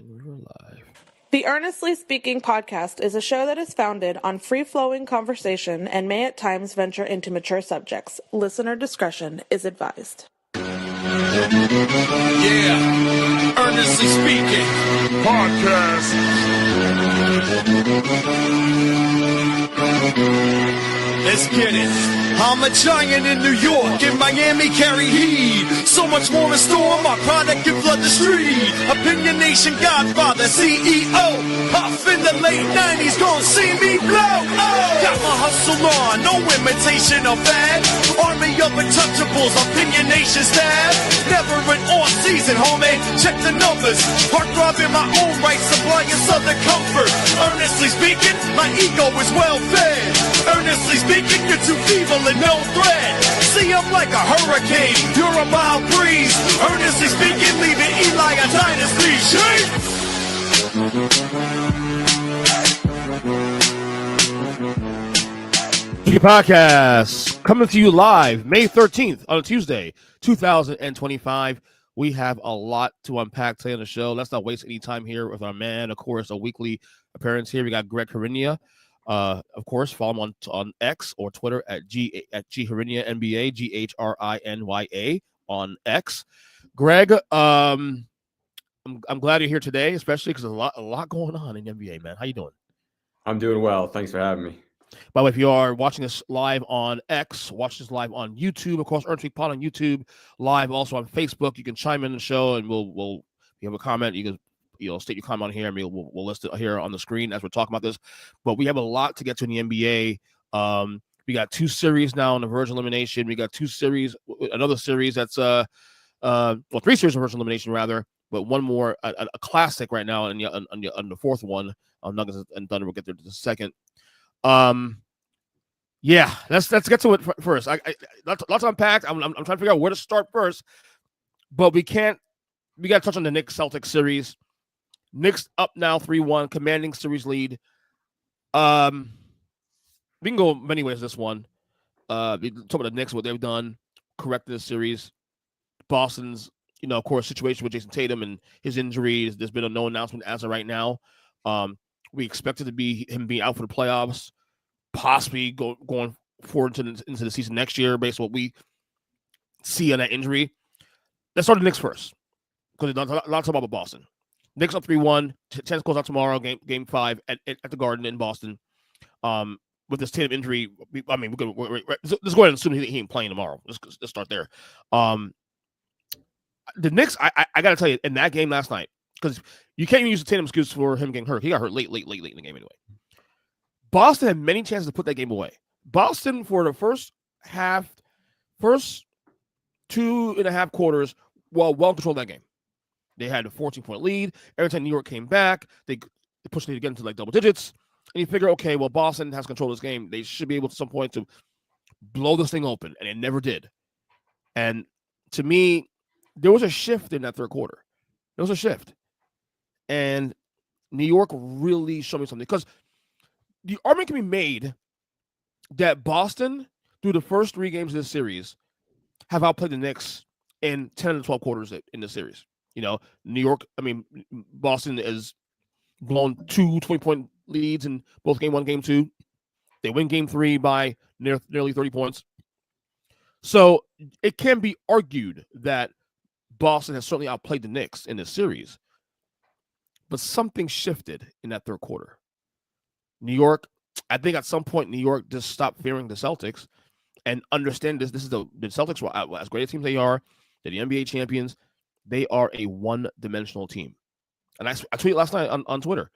And we're live. The Earnestly Speaking podcast is a show that is founded on free-flowing conversation and may at times venture into mature subjects. Listener discretion is advised. Yeah, Earnestly Speaking podcast. Let's get it. I'm a giant in New York, in Miami carry heat. So much more in store, my product can flood the street. Opinion Nation Godfather, CEO. Huff in the late 90s, gon' see me blow. Oh, got my hustle on, no imitation of that. Army of untouchables, Opinion Nation staff. Never an off season, homie, check the numbers. Heart throbbing my own right, supplying southern comfort. Earnestly speaking, my ego is well fed. Earnestly speaking, you're too feeble and no threat. See, I'm like a hurricane, you're a mild breeze. Earnestly speaking, leaving Eli a dynasty. Shake! Podcast coming to you live May 13th on a Tuesday, 2025. We have a lot to unpack today on the show. Let's not waste any time here with our man. Of course, a weekly appearance here. We got Greg Hrinya. Of course, follow him on X or Twitter at Gee Hrinya NBA, GHRINYA on X. Greg, I'm glad you're here today, especially because there's a lot going on in the NBA, man. How you doing? I'm doing well. Thanks for having me. By the way, if you are watching this live on X, watch this live on YouTube. Of course, Earnestly Pod on YouTube, live also on Facebook. You can chime in the show, and we'll if you have a comment, you can state your comment here, and we'll list it here on the screen as we're talking about this. But we have a lot to get to in the NBA. We got two series now on the verge of elimination. We got two series, another series that's three series of verge of elimination rather, but one more a classic right now on the fourth one. Nuggets and Thunder will get there to the second. Yeah, let's get to it first. Lots to unpack. I'm trying to figure out where to start first, but we got to touch on the Knicks Celtics series. Knicks up now 3-1, commanding series lead. We can go many ways this one. We talk about the Knicks, what they've done, corrected the series. Boston's, of course, situation with Jayson Tatum and his injuries. There's been no announcement as of right now. We expected to be him being out for the playoffs, possibly going forward into the season next year based on what we see on that injury. Let's start the Knicks first because there's a lot to talk about Boston. Knicks up 3-1. Tennis goes out tomorrow, game 5 at the Garden in Boston. With this Tatum injury, let's go ahead and assume he ain't playing tomorrow. Let's start there. The Knicks, I got to tell you, in that game last night, because you can't even use the Tatum excuse for him getting hurt. He got hurt late in the game anyway. Boston had many chances to put that game away. Boston, for the first 2.5 quarters, well controlled that game. They had a 14-point lead. Every time New York came back, they pushed it again to like double digits. And you figure, okay, well, Boston has control of this game. They should be able at some point to blow this thing open, and it never did. And to me, there was a shift in that third quarter. There was a shift. And New York really showed me something. Because the argument can be made that Boston, through the first 3 games of this series, have outplayed the Knicks in 10 to 12 quarters in this series. Boston has blown 2 20-point leads in both game 1, game 2. They win game 3 by nearly 30 points. So it can be argued that Boston has certainly outplayed the Knicks in this series. But something shifted in that third quarter. New York, I think at some point, New York just stopped fearing the Celtics and understand this. This is the Celtics, as great a team they are, they're the NBA champions. They are a one-dimensional team. And I tweeted last night on Twitter,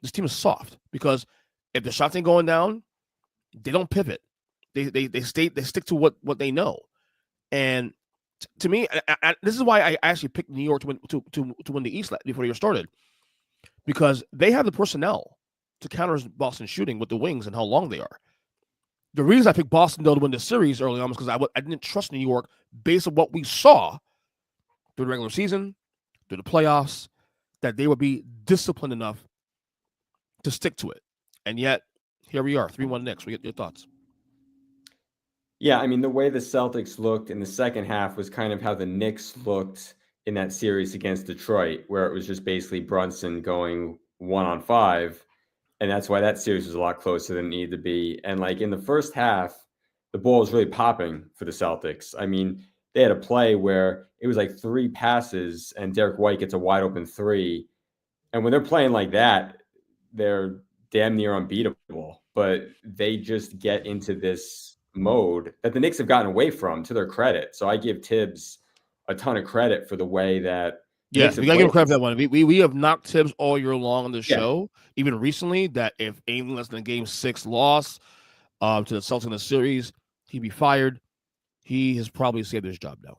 this team is soft because if the shots ain't going down, they don't pivot. They stick to what they know. And to me, this is why I actually picked New York to win the East before the year started, because they have the personnel to counter Boston's shooting with the wings and how long they are. The reason I picked Boston, though, to win this series early on was because I didn't trust New York based on what we saw through the regular season, through the playoffs, that they would be disciplined enough to stick to it. And yet, here we are, 3-1 Knicks. We get your thoughts. Yeah, I mean, the way the Celtics looked in the second half was kind of how the Knicks looked in that series against Detroit, where it was just basically Brunson going 1-on-5. And that's why that series was a lot closer than it needed to be. And like in the first half, the ball was really popping for the Celtics. I mean, they had a play where it was like 3 passes and Derek White gets a wide open 3. And when they're playing like that, they're damn near unbeatable. But they just get into this mode that the Knicks have gotten away from, to their credit. So I give Tibbs a ton of credit for the way that. Yes, we gotta give him credit for that one. We have knocked Tibbs all year long on the show, even recently, that if anything less than a game 6 loss to the Celtics in the series, he'd be fired. He has probably saved his job now.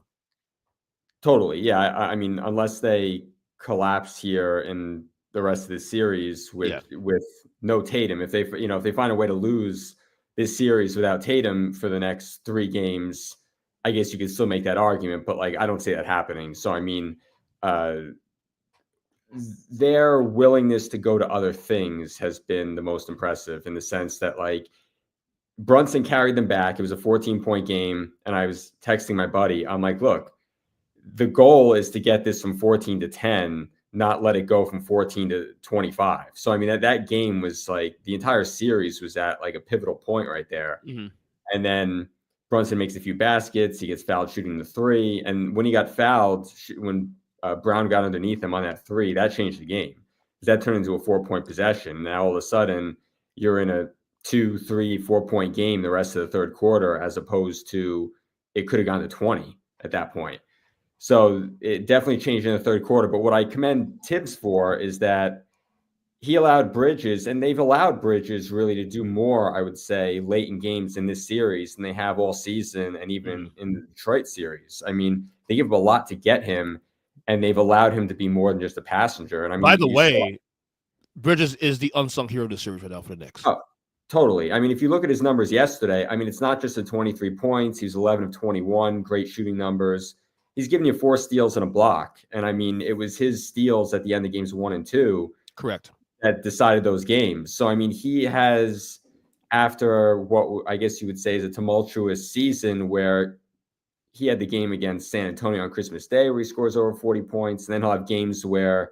Totally, yeah. I mean, unless they collapse here in the rest of the series with no Tatum, if they find a way to lose this series without Tatum for the next 3 games, I guess you could still make that argument. But like, I don't see that happening. So I mean, their willingness to go to other things has been the most impressive, in the sense that like Brunson carried them back. It was a 14-point game. And I was texting my buddy. I'm like, look, the goal is to get this from 14 to 10, not let it go from 14 to 25. So, I mean, that game was like, the entire series was at like a pivotal point right there. Mm-hmm. And then Brunson makes a few baskets. He gets fouled shooting the 3. And when he got fouled, when Brown got underneath him on that 3, that changed the game. That turned into a 4-point possession. Now all of a sudden you're in a 2, 3, 4-point game the rest of the third quarter, as opposed to it could have gone to 20 at that point. So it definitely changed in the third quarter. But what I commend Tibbs for is that he allowed Bridges, and they've allowed Bridges really to do more, I would say, late in games in this series than they have all season, and even in the Detroit series. I mean, they give him a lot to get him, and they've allowed him to be more than just a passenger. And I mean, by the way, Bridges is the unsung hero of the series right now for the Knicks. Oh, totally. I mean, if you look at his numbers yesterday, I mean, it's not just the 23 points. He's 11 of 21, great shooting numbers. He's giving you 4 steals and a block. And I mean, it was his steals at the end of games 1 and 2. Correct. That decided those games. So, I mean, he has, after what I guess you would say is a tumultuous season, where he had the game against San Antonio on Christmas Day where he scores over 40 points. And then he'll have games where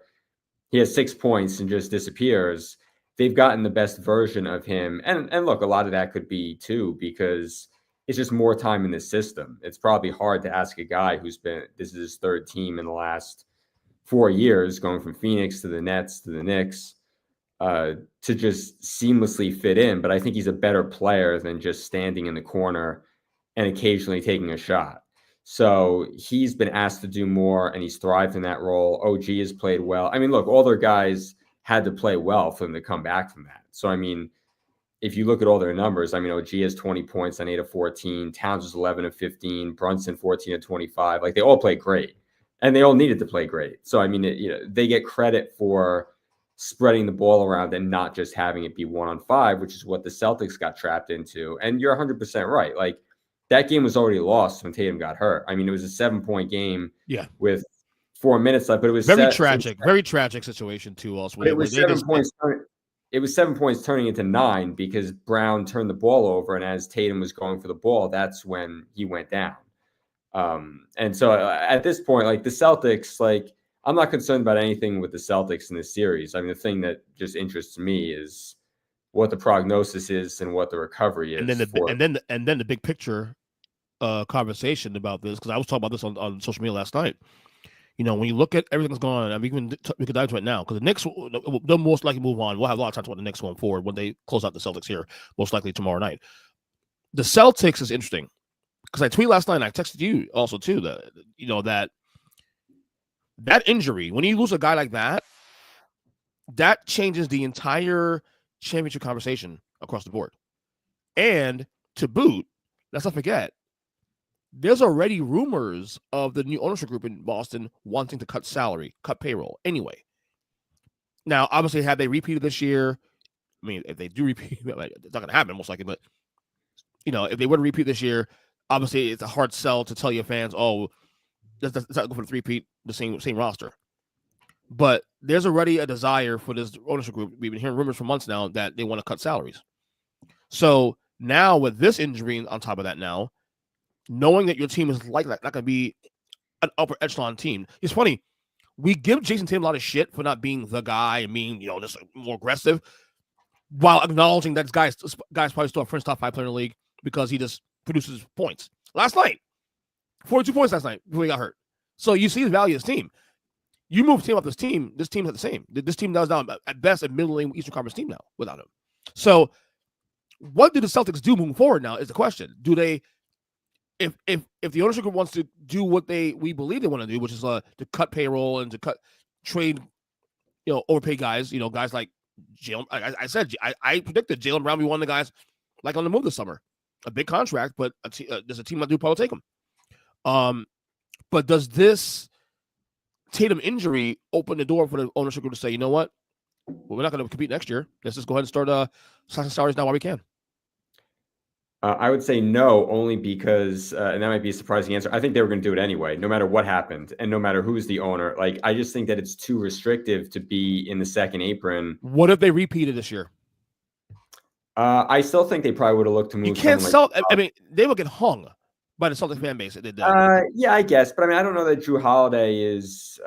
he has 6 points and just disappears. They've gotten the best version of him. And look, a lot of that could be too, because it's just more time in the system. It's probably hard to ask a guy this is his 3rd team in the last 4 years, going from Phoenix to the Nets to the Knicks, to just seamlessly fit in. But I think he's a better player than just standing in the corner and occasionally taking a shot. So he's been asked to do more, and he's thrived in that role. OG has played well. I mean, look, all their guys had to play well for them to come back from that. So, I mean, if you look at all their numbers, I mean, OG has 20 points on 8 of 14. Towns was 11 of 15. Brunson 14 of 25. Like, they all played great, and they all needed to play great. So, I mean, they get credit for spreading the ball around and not just having it be 1-on-5, which is what the Celtics got trapped into. And you're 100% right. Like, that game was already lost when Tatum got hurt. I mean, it was a 7-point game with 4 minutes left, but it was very tragic situation too. Also, it was 7 points. It was 7 points turning into 9 because Brown turned the ball over, and as Tatum was going for the ball, that's when he went down. And so at this point, like, the Celtics, like, I'm not concerned about anything with the Celtics in this series. I mean, the thing that just interests me is what the prognosis is and what the recovery is. And then the big picture conversation about this, because I was talking about this on social media last night. You know, when you look at everything that's going on, I mean, we could dive into it now, because the Knicks, they'll most likely move on. We'll have a lot of time to talk about the Knicks going forward when they close out the Celtics here, most likely tomorrow night. The Celtics is interesting, because I tweeted last night, and I texted you also too, that, you know, that injury, when you lose a guy like that, that changes the entire championship conversation across the board. And to boot, let's not forget, there's already rumors of the new ownership group in Boston wanting to cut salary, cut payroll anyway. Now, obviously, had they repeated this year, I mean, if they do repeat, it's not going to happen most likely, but, you know, if they were to repeat this year, obviously it's a hard sell to tell your fans, oh, let's not go for the three-peat, the same roster. But there's already a desire for this ownership group. We've been hearing rumors for months now that they want to cut salaries. So now with this injury on top of that now, knowing that your team is likely not going to be an upper echelon team. It's funny. We give Jayson Tatum a lot of shit for not being the guy and being, just more aggressive, while acknowledging that this guy's probably still a French top 5 player in the league because he just produces points. Last night, 42 points last night before he got hurt. So you see the value of this team. You move Tatum up this team's not the same. This team does now at best a middling Eastern Conference team now without him. So what do the Celtics do moving forward now is the question. Do they, if the ownership group wants to do what we believe they want to do, which is to cut payroll and to trade, overpay guys, guys like Jaylen. I predicted Jaylen Brown be one of the guys like on the move this summer. A big contract, but does a team like probably take him? But does this Tatum injury open the door for the ownership group to say, you know what? Well, we're not going to compete next year. Let's just go ahead and start slashing salaries now while we can. I would say no, only because, and that might be a surprising answer, I think they were going to do it anyway, no matter what happened and no matter who's the owner. Like, I just think that it's too restrictive to be in the second apron. What if they repeated this year? I still think they probably would have looked to move. You can't sell. I mean, they would get hung by the Celtics fan base. Yeah, I guess, but I mean, I don't know that Drew Holiday is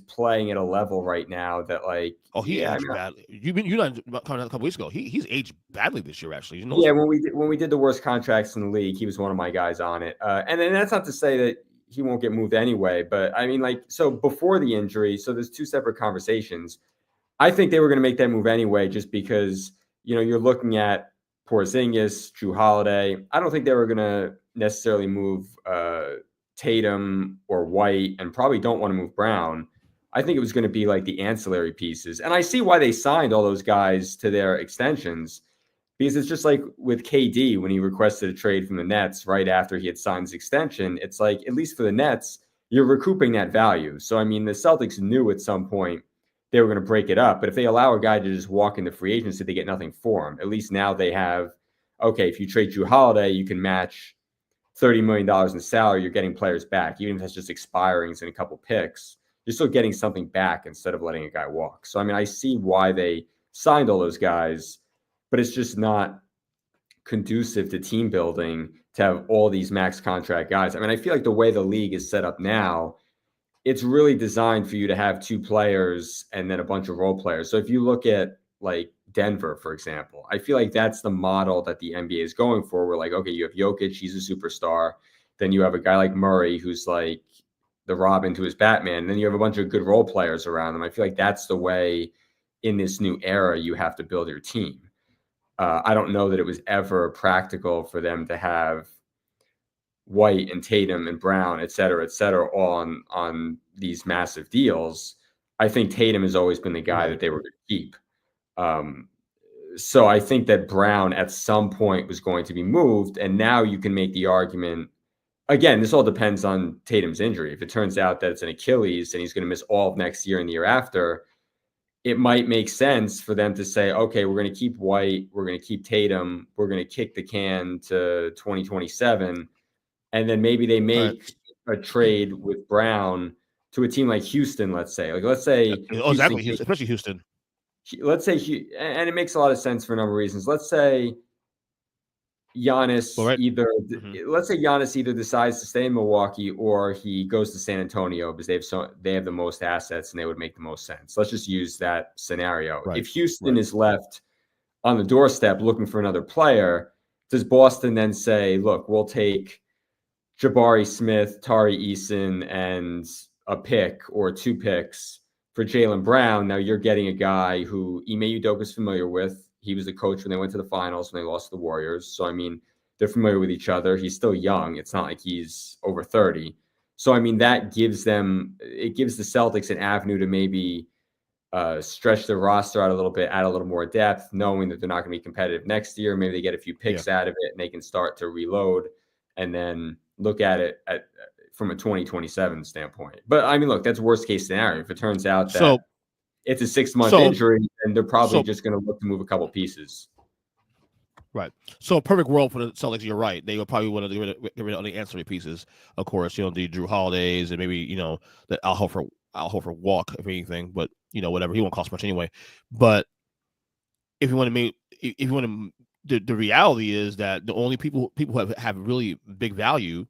playing at a level right now that like. Oh, he aged badly. You talking a couple weeks ago. He's aged badly this year, actually. Yeah, when we did the worst contracts in the league, he was one of my guys on it. And then that's not to say that he won't get moved anyway. But I mean, like, so before the injury, so there's two separate conversations. I think they were going to make that move anyway, just because you're looking at Porzingis, Drew Holiday. I don't think they were going to necessarily move Tatum or White, and probably don't want to move Brown. I think it was going to be like the ancillary pieces. And I see why they signed all those guys to their extensions, because it's just like with KD when he requested a trade from the Nets right after he had signed his extension. It's like, at least for the Nets, you're recouping that value. So, I mean, the Celtics knew at some point they were going to break it up. But if they allow a guy to just walk into free agency, they get nothing for him. At least now they have, okay, if you trade Drew Holiday, you can match $30 million in salary. You're getting players back, even if that's just expirings and a couple picks. You're still getting something back instead of letting a guy walk. So, I mean, I see why they signed all those guys, but it's just not conducive to team building to have all these max contract guys. I mean, I feel like the way the league is set up now, it's really designed for you to have two players and then a bunch of role players. So if you look at like Denver, for example, I feel like that's the model that the NBA is going for. We're like, okay, you have Jokic, he's a superstar. Then you have a guy like Murray, who's like the Robin to his Batman. And then you have a bunch of good role players around them. I feel like that's the way in this new era you have to build your team. I don't know that it was ever practical for them to have White and Tatum and Brown, et cetera, all on these massive deals. I think Tatum has always been the guy that they were going to keep. So I think that Brown at some point was going to be moved. And now you can make the argument, again, this all depends on Tatum's injury. If it turns out that it's an Achilles and he's going to miss all of next year and the year after, it might make sense for them to say, okay, we're going to keep White, we're going to keep Tatum, we're going to kick the can to 2027. And then maybe they make a trade with Brown to a team like Houston, let's say. Exactly, especially Houston. Let's say, and it makes a lot of sense for a number of reasons. Let's say Giannis either decides to stay in Milwaukee or he goes to San Antonio because they have the most assets and they would make the most sense. Let's just use that scenario. If Houston is left on the doorstep looking for another player, does Boston then say, look, we'll take Jabari Smith, Tari Eason, and a pick or 2 picks for Jaylen Brown? Now you're getting a guy who Ime Udoka is familiar with. He was the coach when they went to the finals when they lost to the Warriors. So, I mean, they're familiar with each other. He's still young. It's not like he's over 30. So, I mean, that gives the Celtics an avenue to maybe stretch their roster out a little bit, add a little more depth, knowing that they're not going to be competitive next year. Maybe they get a few picks out of it and they can start to reload and then look at it from a 2027 standpoint. But, I mean, look, that's worst case scenario. If it turns out that it's a 6-month injury, and they're probably just going to look to move a couple pieces. Right. So perfect world for the Celtics. You're right. They would probably want to get rid of the ancillary pieces. Of course, the Drew Holidays and maybe the Al Horford walk, if anything. But whatever, he won't cost much anyway. But if you want to, the reality is that the only people who have really big value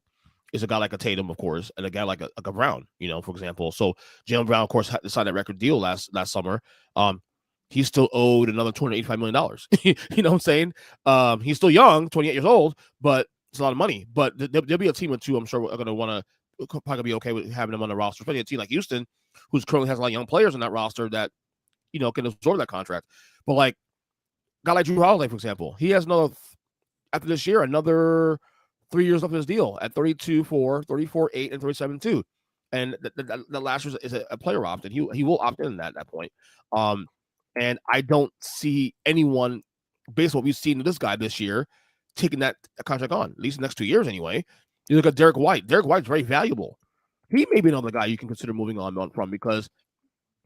is a guy like a Tatum, of course, and a guy like a Brown, for example. So Jaylen Brown, of course, had to sign that record deal last summer. He's still owed another $285 million. You know what I'm saying? He's still young, 28 years old, but it's a lot of money. But there'll be a team or two, I'm sure, are going to want to probably be okay with having him on the roster, especially a team like Houston, who's currently has a lot of young players on that roster that, can absorb that contract. But like a guy like Drew Holiday, for example, he has after this year, another 3 years left of his deal at 32-4, 34-8, and 37-2. And the last year is a player option. He will opt in at that point. And I don't see anyone, based on what we've seen of this guy this year, taking that contract on, at least the next 2 years anyway. You look at Derek White. Derek White's very valuable. He may be another guy you can consider moving on from because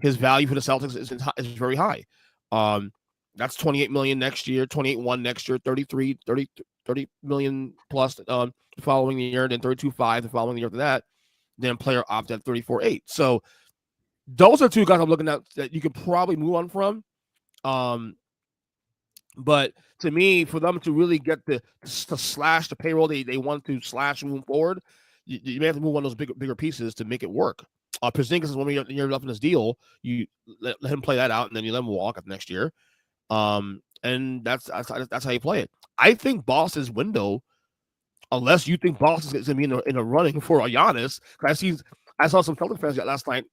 his value for the Celtics is very high. That's $28 million next year, $28.1 next year, $30 million plus the following year, then $32.5 the following year after that. Then player opt at $34.8. So those are two guys I'm looking at that you could probably move on from. But to me, for them to really get to slash the payroll they want to slash moving forward, you may have to move one of those bigger pieces to make it work. Porzingis is 1 year left in his deal. You let him play that out, and then you let him walk after next year. And that's how you play it. I think Boston's window, unless you think Boston's going to be in a running for a Giannis. I saw some Celtics fans last night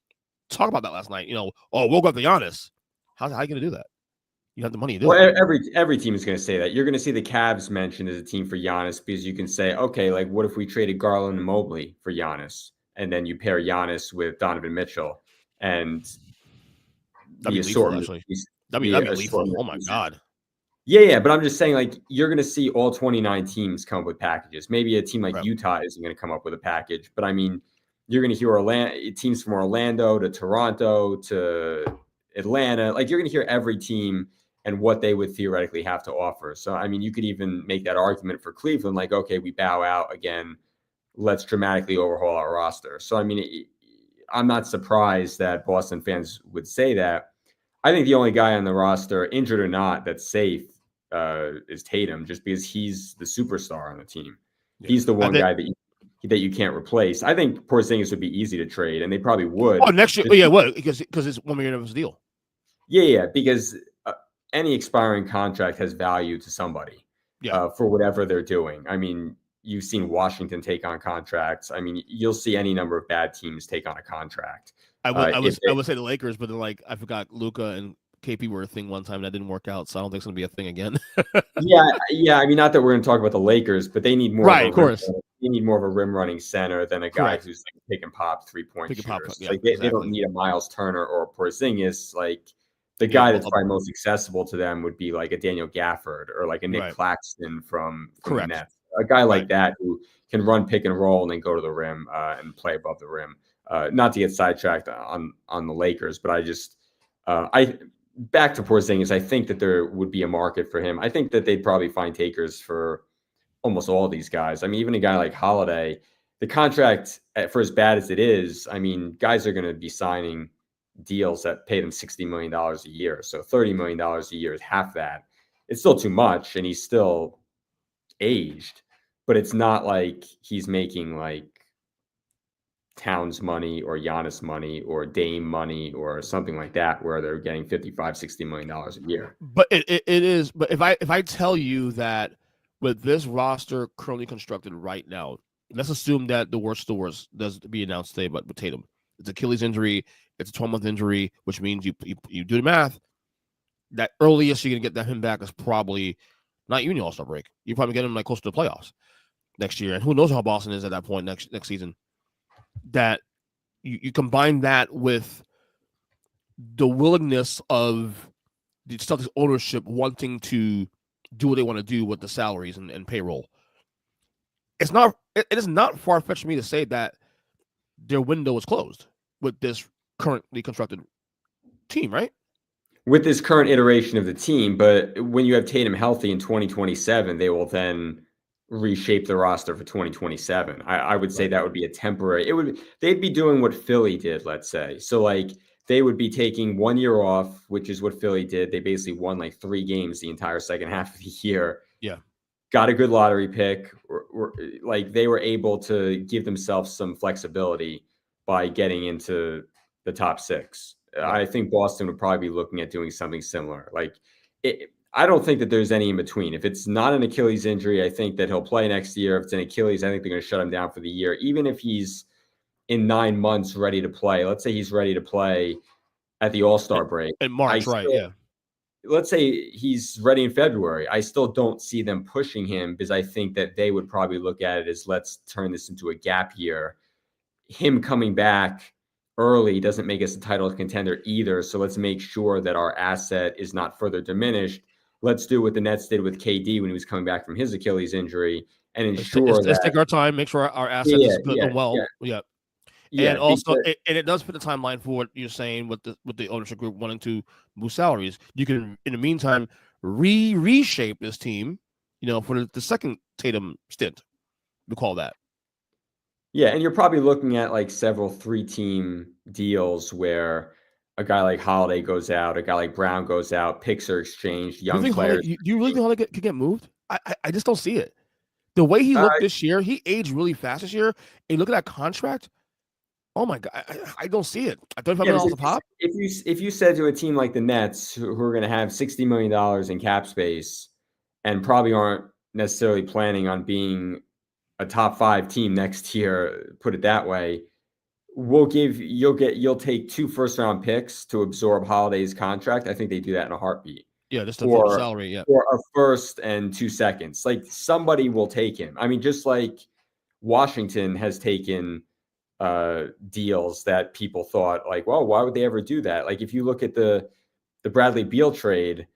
talk about that last night. We'll go after Giannis. How are you going to do that? You have the money to do it. Every team is going to say that. You're going to see the Cavs mentioned as a team for Giannis because you can say, okay, like what if we traded Garland and Mobley for Giannis, and then you pair Giannis with Donovan Mitchell, and that'd be assortment. That'd be lethal. Oh my God. Yeah, but I'm just saying, like, you're going to see all 29 teams come up with packages. Maybe a team like Utah isn't going to come up with a package, but I mean, you're going to hear teams from Orlando to Toronto to Atlanta. Like, you're going to hear every team and what they would theoretically have to offer. So, I mean, you could even make that argument for Cleveland, like, okay, we bow out again. Let's dramatically overhaul our roster. So, I mean, I'm not surprised that Boston fans would say that. I think the only guy on the roster, injured or not, that's safe is Tatum, just because he's the superstar on the team. Yeah. He's the one guy that you can't replace. I think Porzingis would be easy to trade, and they probably would. Oh, next year, yeah, what? Because it's 1 year of his deal. Yeah, because any expiring contract has value to somebody. Yeah, for whatever they're doing. I mean, you've seen Washington take on contracts. I mean, you'll see any number of bad teams take on a contract. I would say the Lakers, but then like I forgot Luka and KP were a thing one time and that didn't work out, so I don't think it's gonna be a thing again. yeah. I mean, not that we're gonna talk about the Lakers, but they need more. Right, of course. They need more of a rim running center than a guy who's like pick and pop 3-point shooters. Like they don't need a Miles Turner or a Porzingis. Like the guy that's probably most accessible to them would be like a Daniel Gafford or like a Nick Claxton from the Nets. A guy like that who can run pick and roll and then go to the rim and play above the rim. Not to get sidetracked on the Lakers, but back to Porzingis, I think that there would be a market for him. I think that they'd probably find takers for almost all these guys. I mean, even a guy like Holiday, the contract, for as bad as it is, I mean, guys are going to be signing deals that pay them $60 million a year. So $30 million a year is half that. It's still too much, and he's still aged, but it's not like he's making like Towns money or Giannis money or Dame money or something like that, where they're getting $55-60 million a year. But it is. But if I tell you that with this roster currently constructed right now, let's assume that the worst does be announced today, but with Tatum, it's Achilles injury, it's a 12-month injury, which means you do the math. That earliest you're gonna get him back is probably not even the All-Star break. You probably get him like close to the playoffs next year, and who knows how Boston is at that point next season. That you combine that with the willingness of the Celtics ownership wanting to do what they want to do with the salaries and payroll. It is not far-fetched for me to say that their window is closed with this currently constructed team, right? With this current iteration of the team, but when you have Tatum healthy in 2027, they will then reshape the roster for 2027. I would say that would be a temporary. They'd be doing what Philly did, let's say. So like they would be taking 1 year off, which is what Philly did. They basically won like 3 games the entire second half of the year. Yeah. got a good lottery pick. Like they were able to give themselves some flexibility by getting into the top 6. I think Boston would probably be looking at doing something similar. Like I don't think that there's any in between. If it's not an Achilles injury, I think that he'll play next year. If it's an Achilles, I think they're going to shut him down for the year. Even if he's in 9 months ready to play, let's say he's ready to play at the All-Star break. In March, right, yeah. Let's say he's ready in February. I still don't see them pushing him because I think that they would probably look at it as let's turn this into a gap year. Him coming back early doesn't make us a title contender either. So let's make sure that our asset is not further diminished. Let's do what the Nets did with KD when he was coming back from his Achilles injury and ensure let's take our time, make sure our asset is good and well. Yeah. And also, and it does put the timeline for what you're saying with the ownership group wanting to move salaries. You can, in the meantime, reshape this team, for the second Tatum stint. We call that. Yeah, and you're probably looking at like several 3-team deals where a guy like Holiday goes out, a guy like Brown goes out, picks are exchanged, young players. Do you really think Holiday could get moved? I just don't see it. The way he looked this year, he aged really fast this year. And look at that contract. Oh my God, I don't see it. $35 million a pop. If you said to a team like the Nets, who are going to have $60 million in cap space, and probably aren't necessarily planning on being a top 5 team next year, put it that way, you'll take 2 first-round picks to absorb Holiday's contract. I think they do that in a heartbeat. Yeah, just for salary. Yeah, or a first and 2 seconds. Like somebody will take him. I mean, just like Washington has taken deals that people thought like, well, why would they ever do that? Like if you look at the Bradley Beal trade,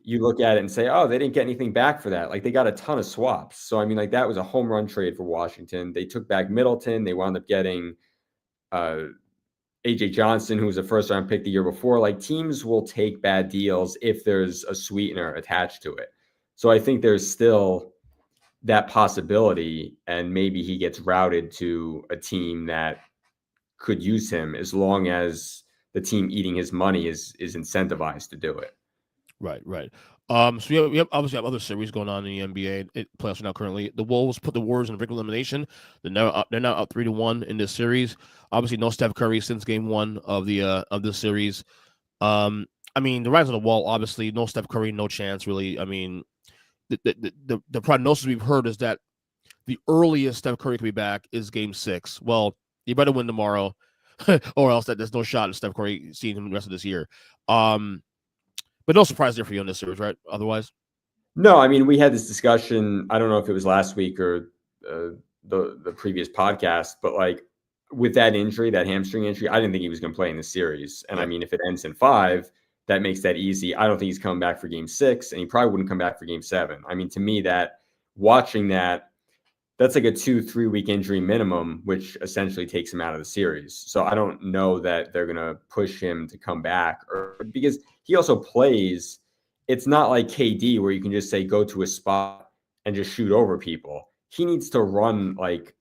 you look at it and say, oh, they didn't get anything back for that. Like they got a ton of swaps. So I mean, like that was a home run trade for Washington. They took back Middleton. They wound up getting AJ Johnson, who was a first round pick the year before. Like teams will take bad deals if there's a sweetener attached to it. So I think there's still that possibility, and maybe he gets routed to a team that could use him as long as the team eating his money is incentivized to do it. Right. So we obviously have other series going on in the NBA. Playoffs are now currently. The Wolves put the Warriors in brink elimination. They're now up 3-1 in this series. Obviously, no Steph Curry since Game 1 of this series. I mean, the rise of the wall. Obviously, no Steph Curry, no chance really. I mean, the prognosis we've heard is that the earliest Steph Curry can be back is Game 6. Well, you better win tomorrow, or else that there's no shot of Steph Curry seeing him the rest of this year. But no surprise there for you in this series, right? Otherwise, no. I mean, we had this discussion. I don't know if it was last week or the previous podcast, but like with that injury, that hamstring injury, I didn't think he was going to play in this series. And I mean, if it ends in 5. That makes that easy. I don't think he's coming back for Game 6, and he probably wouldn't come back for Game 7. I mean, to me, watching that's like a 2-3 week injury minimum, which essentially takes him out of the series. So I don't know that they're going to push him to come back, because he also plays. It's not like KD where you can just say go to a spot and just shoot over people. He needs to run like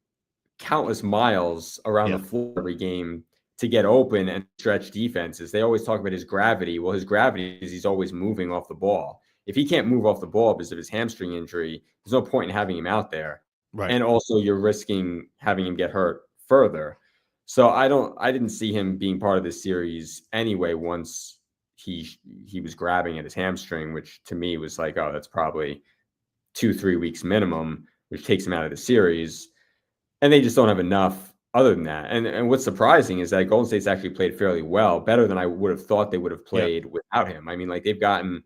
countless miles around the floor every game to get open and stretch defenses. They always talk about his gravity. Well, his gravity is he's always moving off the ball. If he can't move off the ball because of his hamstring injury, there's no point in having him out there. Right. And also you're risking having him get hurt further. So I didn't see him being part of this series anyway once he was grabbing at his hamstring, which to me was like, oh, that's probably 2-3 weeks minimum, which takes him out of the series. And they just don't have enough other than that. And what's surprising is that Golden State's actually played fairly well, better than I would have thought they would have played without him. I mean, like they've gotten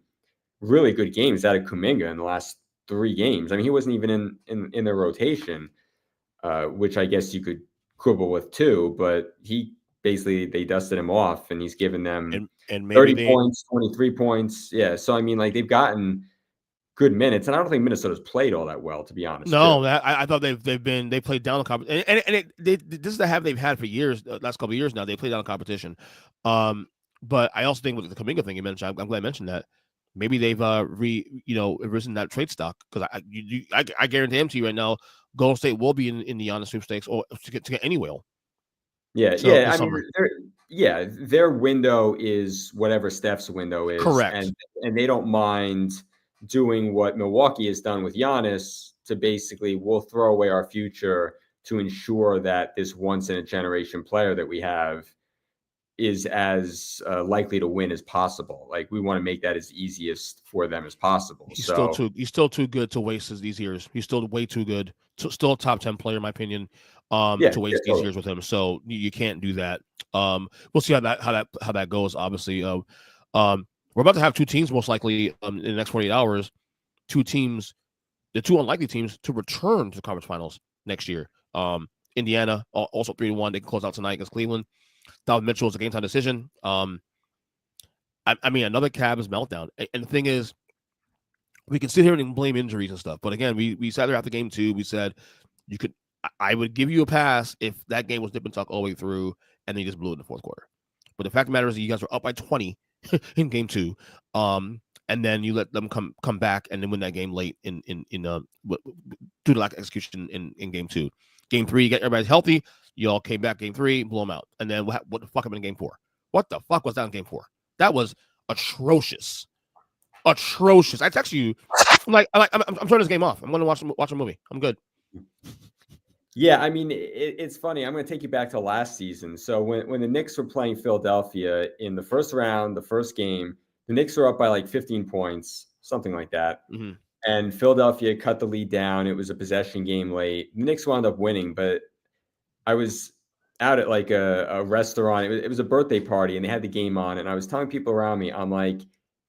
really good games out of Kuminga in the last 3 games. I mean, he wasn't even in their rotation, which I guess you could quibble with too, but they dusted him off, and he's given them and 30 points, 23 points. Yeah. So, I mean, like they've gotten good minutes, and I don't think Minnesota's played all that well, to be honest. No, I thought they played down the competition, and this is the habit they've had for years, last couple of years now. They played down the competition. But I also think with the Kuminga thing you mentioned, I'm glad I mentioned that. Maybe they've risen that trade stock, because I guarantee to you right now, Golden State will be in the Giannis sweepstakes or to get anywhere. Yeah, so, yeah. I mean, their window is whatever Steph's window is. Correct, and they don't mind doing what Milwaukee has done with Giannis to basically, we'll throw away our future to ensure that this once in a generation player that we have is as likely to win as possible. Like, we want to make that as easiest for them as possible. He's still too good to waste these years. He's still way too good. Still a top 10 player, in my opinion. To waste these years with him. So you can't do that. We'll see how that goes. Obviously, we're about to have two teams most likely in the next 48 hours. Two teams, the two unlikely teams to return to the conference finals next year. Indiana also 3-1. They can close out tonight against Cleveland. Donovan Mitchell is a game time decision. I mean, another Cavs meltdown. And the thing is, we can sit here and blame injuries and stuff. But again, we sat there after game 2. We said I would give you a pass if that game was dip and tuck all the way through, and they just blew it in the fourth quarter. But the fact of the matter is that you guys were up by 20 in game 2, and then you let them come back and then win that game late in due to lack of execution in game 2. Game 3, you get everybody healthy. You all came back game 3, blew them out. And then what the fuck happened in game 4? What the fuck was that in game 4? That was atrocious. Atrocious. I text you. I'm turning this game off. I'm going to watch a movie. I'm good. Yeah, I mean, it's funny. I'm going to take you back to last season. So when the Knicks were playing Philadelphia in the first round, the first game, the Knicks were up by like 15 points, something like that. Mm-hmm. And Philadelphia cut the lead down. It was a possession game late. The Knicks wound up winning, but I was out at like a restaurant. It was a birthday party, and they had the game on. And I was telling people around me, I'm like,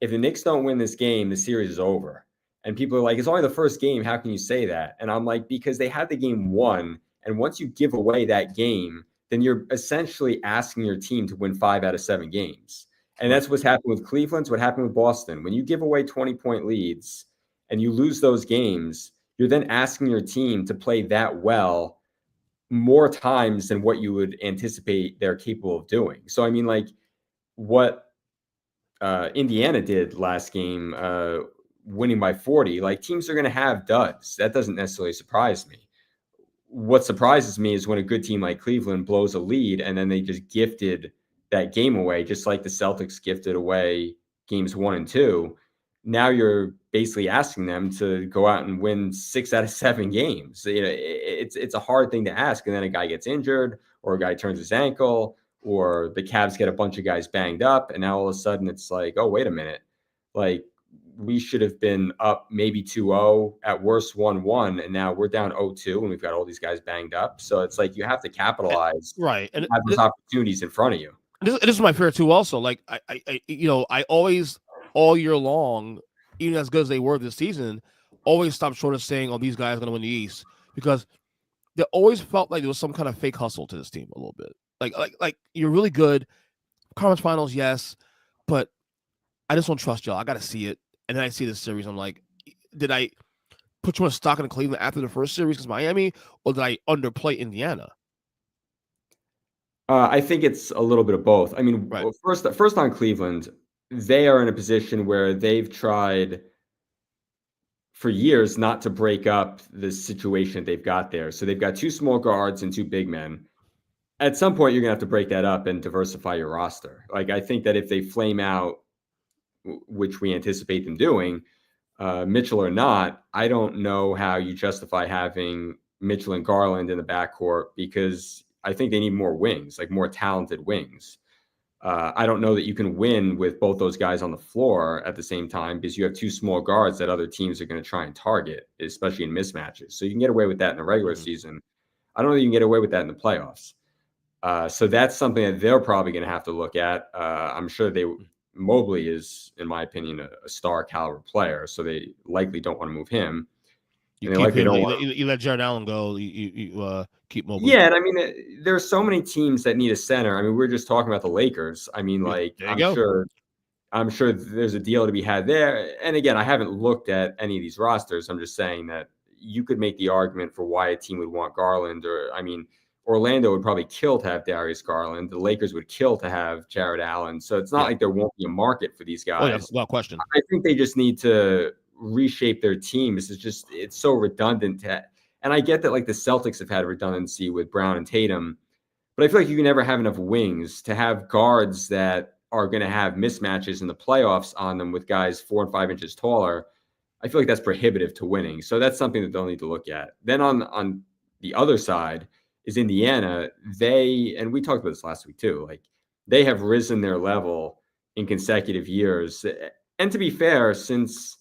if the Knicks don't win this game, the series is over. And people are like, it's only the first game. How can you say that? And I'm like, because they had the game won. And once you give away that game, then you're essentially asking your team to win 5 out of 7 games. And that's what's happened with Cleveland. It's what happened with Boston. When you give away 20-point leads and you lose those games, you're then asking your team to play that well more times than what you would anticipate they're capable of doing. So, I mean, like what Indiana did last game, winning by 40, like teams are going to have duds. That doesn't necessarily surprise me. What surprises me is when a good team like Cleveland blows a lead and then they just gifted that game away, just like the Celtics gifted away games 1 and 2. Now you're basically asking them to go out and win 6 out of 7 games. You know, it's a hard thing to ask. And then a guy gets injured, or a guy turns his ankle, or the Cavs get a bunch of guys banged up. And now all of a sudden it's like, oh, wait a minute. Like, we should have been up maybe 2-0, at worst 1-1, and now we're down 0-2, and we've got all these guys banged up. So it's like you have to capitalize, right, and have those opportunities in front of you. This is my fear too. Also, like I always, all year long, even as good as they were this season, always stopped short of saying, "Oh, these guys are going to win the East," because there always felt like there was some kind of fake hustle to this team a little bit. Like you're really good, conference finals, yes, but I just don't trust y'all. I got to see it. And then I see this series. I'm like, did I put too much stock in Cleveland after the first series because Miami, or did I underplay Indiana? I think it's a little bit of both. I mean, right. First on Cleveland, they are in a position where they've tried for years not to break up the situation that they've got there. So they've got 2 small guards and 2 big men. At some point, you're going to have to break that up and diversify your roster. Like, I think that if they flame out, which we anticipate them doing, Mitchell or not, I don't know how you justify having Mitchell and Garland in the backcourt, because I think they need more wings, like more talented wings. I don't know that you can win with both those guys on the floor at the same time, because you have 2 small guards that other teams are going to try and target, especially in mismatches. So you can get away with that in the regular season. I don't know that you can get away with that in the playoffs. So that's something that they're probably going to have to look at. I'm sure Mobley is, in my opinion, a star caliber player, so they likely don't want to move him. You let Jared Allen go. You keep Mobley. Yeah, and I mean, there are so many teams that need a center. I mean, we're just talking about the Lakers. I mean, like, I'm sure there's a deal to be had there. And again, I haven't looked at any of these rosters. I'm just saying that you could make the argument for why a team would want Garland, or I mean, Orlando would probably kill to have Darius Garland. The Lakers would kill to have Jared Allen. So it's not like there won't be a market for these guys. Oh, yeah, without question. I think they just need to reshape their team. It's so redundant. And I get that, like, the Celtics have had redundancy with Brown and Tatum, but I feel like you can never have enough wings to have guards that are going to have mismatches in the playoffs on them with guys 4 and 5 inches taller. I feel like that's prohibitive to winning. So that's something that they'll need to look at. Then on the other side is Indiana. And we talked about this last week too, like they have risen their level in consecutive years. And to be fair, since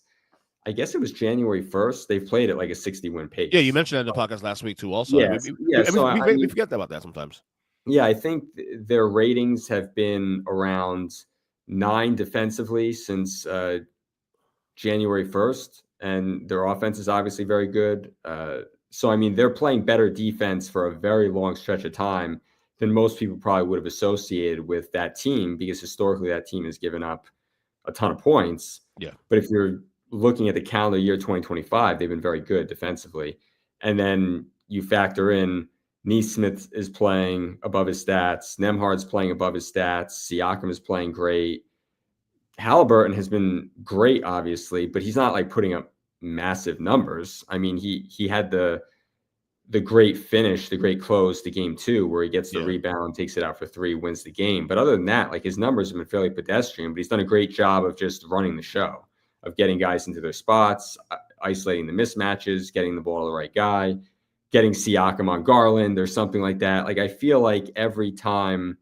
I guess it was January 1st, they've played at like a 60-win pace. Yeah, you mentioned that in the podcast last week too. Also, we forget about that sometimes. Yeah, I think their ratings have been around 9 defensively since January 1st, and their offense is obviously very good. So, I mean, they're playing better defense for a very long stretch of time than most people probably would have associated with that team, because historically that team has given up a ton of points. Yeah. But if you're looking at the calendar year 2025, they've been very good defensively. And then you factor in Neesmith is playing above his stats. Nembhard's playing above his stats. Siakam is playing great. Halliburton has been great, obviously, but he's not like putting up massive numbers. I mean, he had the great finish, the great close to game 2, where he gets the rebound, takes it out for 3, wins the game. But other than that, like his numbers have been fairly pedestrian, but he's done a great job of just running the show, of getting guys into their spots, isolating the mismatches, getting the ball to the right guy, getting Siakam on Garland or something like that. Like I feel like every time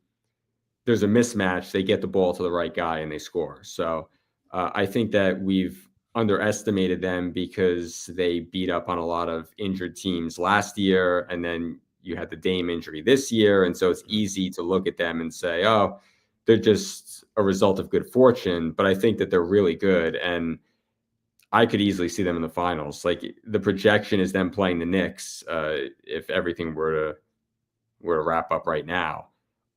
there's a mismatch, they get the ball to the right guy and they score. So I think that we've underestimated them because they beat up on a lot of injured teams last year. And then you had the Dame injury this year. And so it's easy to look at them and say, oh, they're just a result of good fortune. But I think that they're really good. And I could easily see them in the finals. Like the projection is them playing the Knicks if everything were to wrap up right now.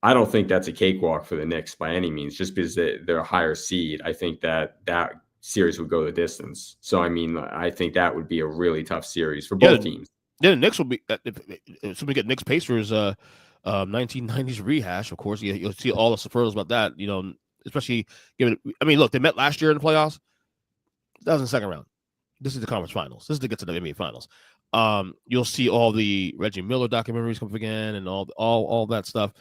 I don't think that's a cakewalk for the Knicks by any means, just because they're a higher seed. I think that series would go the distance. So, I mean, I think that would be a really tough series for both teams. Yeah, the Knicks will be – so we get Knicks Pacers 1990s rehash, of course. You'll see all the superlatives about that, you know, especially given – I mean, look, they met last year in the playoffs. That was in the second round. This is the conference finals. This is to get to the NBA finals. You'll see all the Reggie Miller documentaries come up again and all that stuff.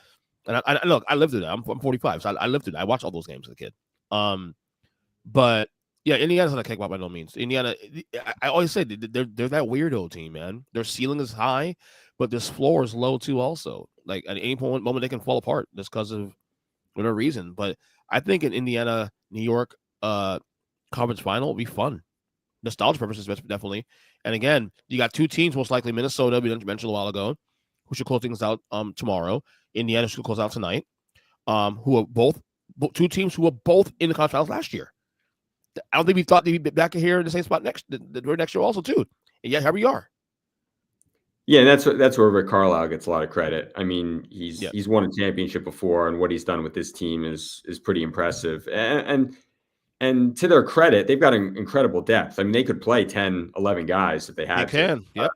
And I look, I lived through that. I'm 45, so I lived through that. I watched all those games as a kid. But yeah, Indiana's not a cakewalk by no means. Indiana, I always say they're that weirdo team, man. Their ceiling is high, but this floor is low too. Also, like at any moment they can fall apart just because of whatever reason. But I think an Indiana, New York conference final will be fun. Nostalgia purposes, definitely. And again, you got 2 teams, most likely Minnesota, we mentioned a while ago, who should close things out tomorrow. Indiana should close out tonight. Who are both 2 teams who were both in the conference finals last year. I don't think we thought they'd be back here in the same spot next year also too. And yet here we are. Yeah, and that's where Rick Carlisle gets a lot of credit. I mean, he's won a championship before, and what he's done with this team is pretty impressive. And to their credit, they've got an incredible depth. I mean, they could play 10, 11 guys if they had to. They can, yeah.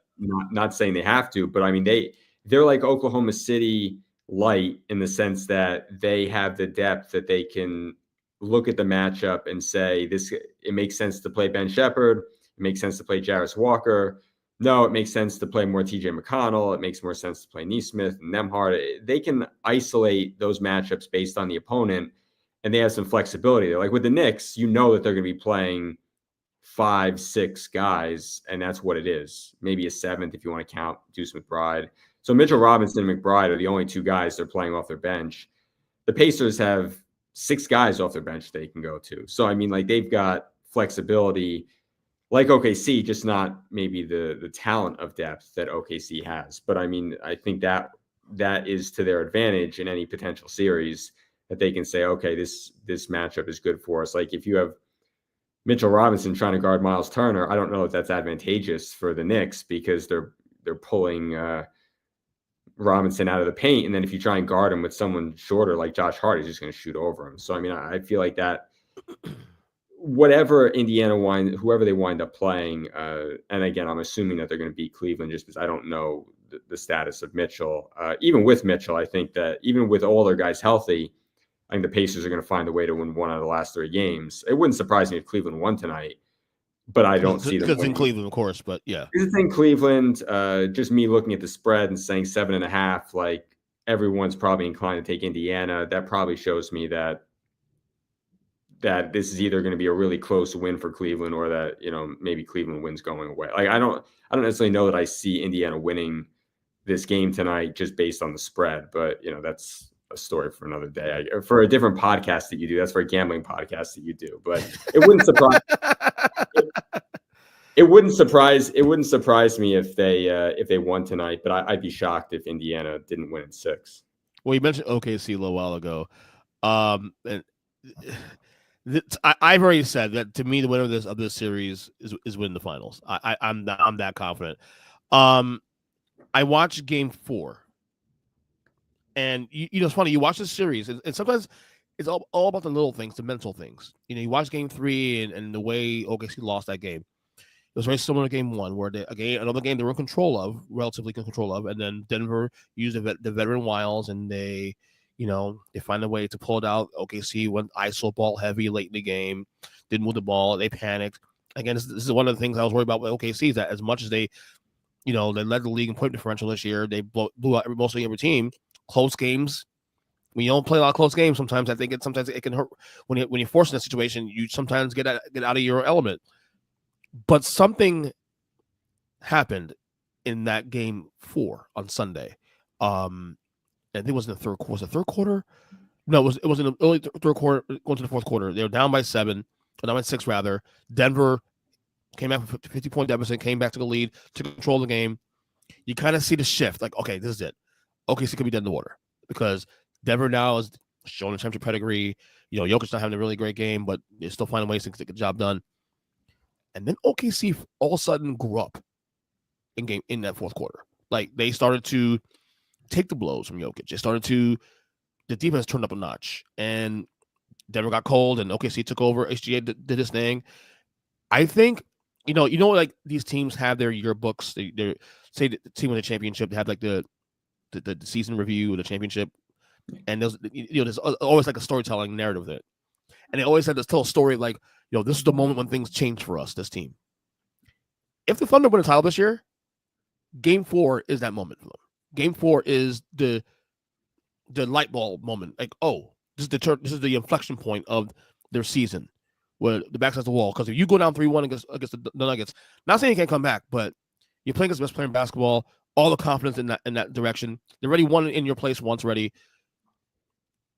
Not saying they have to, but I mean, they're like Oklahoma City light in the sense that they have the depth that they can look at the matchup and say, it makes sense to play Ben Shepherd. It makes sense to play Jarris Walker. No, it makes sense to play more TJ McConnell. It makes more sense to play Neesmith and Nembhard. They can isolate those matchups based on the opponent, and they have some flexibility there. Like with the Knicks, you know that they're going to be playing 5, 6 guys, and that's what it is. Maybe a 7th if you want to count Deuce McBride. So Mitchell Robinson and McBride are the only 2 guys they're playing off their bench. The Pacers have 6 guys off their bench they can go to. So, I mean, like they've got flexibility like OKC, just not maybe the talent of depth that OKC has. But, I mean, I think that is to their advantage in any potential series, that they can say, okay, this matchup is good for us. Like if you have Mitchell Robinson trying to guard Miles Turner, I don't know if that's advantageous for the Knicks because they're pulling Robinson out of the paint. And then if you try and guard him with someone shorter like Josh Hart, he's just going to shoot over him. So, I mean, I feel like that whoever they wind up playing, and again, I'm assuming that they're going to beat Cleveland just because I don't know the status of Mitchell. Even with Mitchell, I think that even with all their guys healthy, I think the Pacers are going to find a way to win 1 out of the last 3 games. It wouldn't surprise me if Cleveland won tonight, but I don't see them because in Cleveland, of course. But yeah, it's in Cleveland. Just me looking at the spread and saying 7.5, like everyone's probably inclined to take Indiana. That probably shows me that that this is either going to be a really close win for Cleveland or that, maybe Cleveland wins going away. Like, I don't necessarily know that I see Indiana winning this game tonight just based on the spread, but that's a story for another day, for a different podcast that you do. That's for a gambling podcast that you do, but it wouldn't surprise it wouldn't surprise me if they won tonight, but I'd be shocked if Indiana didn't win in 6. Well, you mentioned OKC a little while ago. And I've already said that to me, the winner of this series is winning the finals. I'm that confident. I watched Game 4, and it's funny. You watch this series, and sometimes it's all about the little things, the mental things. You watch Game 3 and the way OKC lost that game. It was very similar to Game 1, where another game they were relatively in control of, and then Denver used the veteran wiles, and they find a way to pull it out. OKC went ISO ball heavy late in the game, didn't move the ball, they panicked. Again, this is one of the things I was worried about with OKC, is that as much as they led the league in point differential this year, they blew out mostly every team. Close games. When you don't play a lot of close games, sometimes I think it can hurt when you're forced in a situation. You sometimes get out of your element. But something happened in that Game 4 on Sunday. I think it was in the third quarter. Was it third quarter? No, it was in the early third quarter, going to the fourth quarter. They were down by 7, or down by 6 rather. Denver came back from 50-point deficit, came back to the lead, took control of the game. You kind of see the shift. Like, okay, this is it. OKC could be dead in the water because Denver now is showing a championship pedigree. Jokic's not having a really great game, but they're still finding ways to get the job done. And then OKC all of a sudden grew up in that fourth quarter. Like, they started to take the blows from Jokic. The defense turned up a notch, and Denver got cold, and OKC took over. HGA did his thing. I think, like these teams have their yearbooks. They say the team win the championship. They have like the season review of the championship, and there's always like a storytelling narrative with it. And they always had to tell a story like, this is the moment when things change for us, this team. If the Thunder win a title this year, Game 4 is that moment for them. Game 4 is the light bulb moment. Like, oh, this is the inflection point of their season, where the back's against the wall. Because if you go down 3-1 against the Nuggets, not saying you can't come back, but you're playing against the best player in basketball, all the confidence in that direction. They already won in your place once already.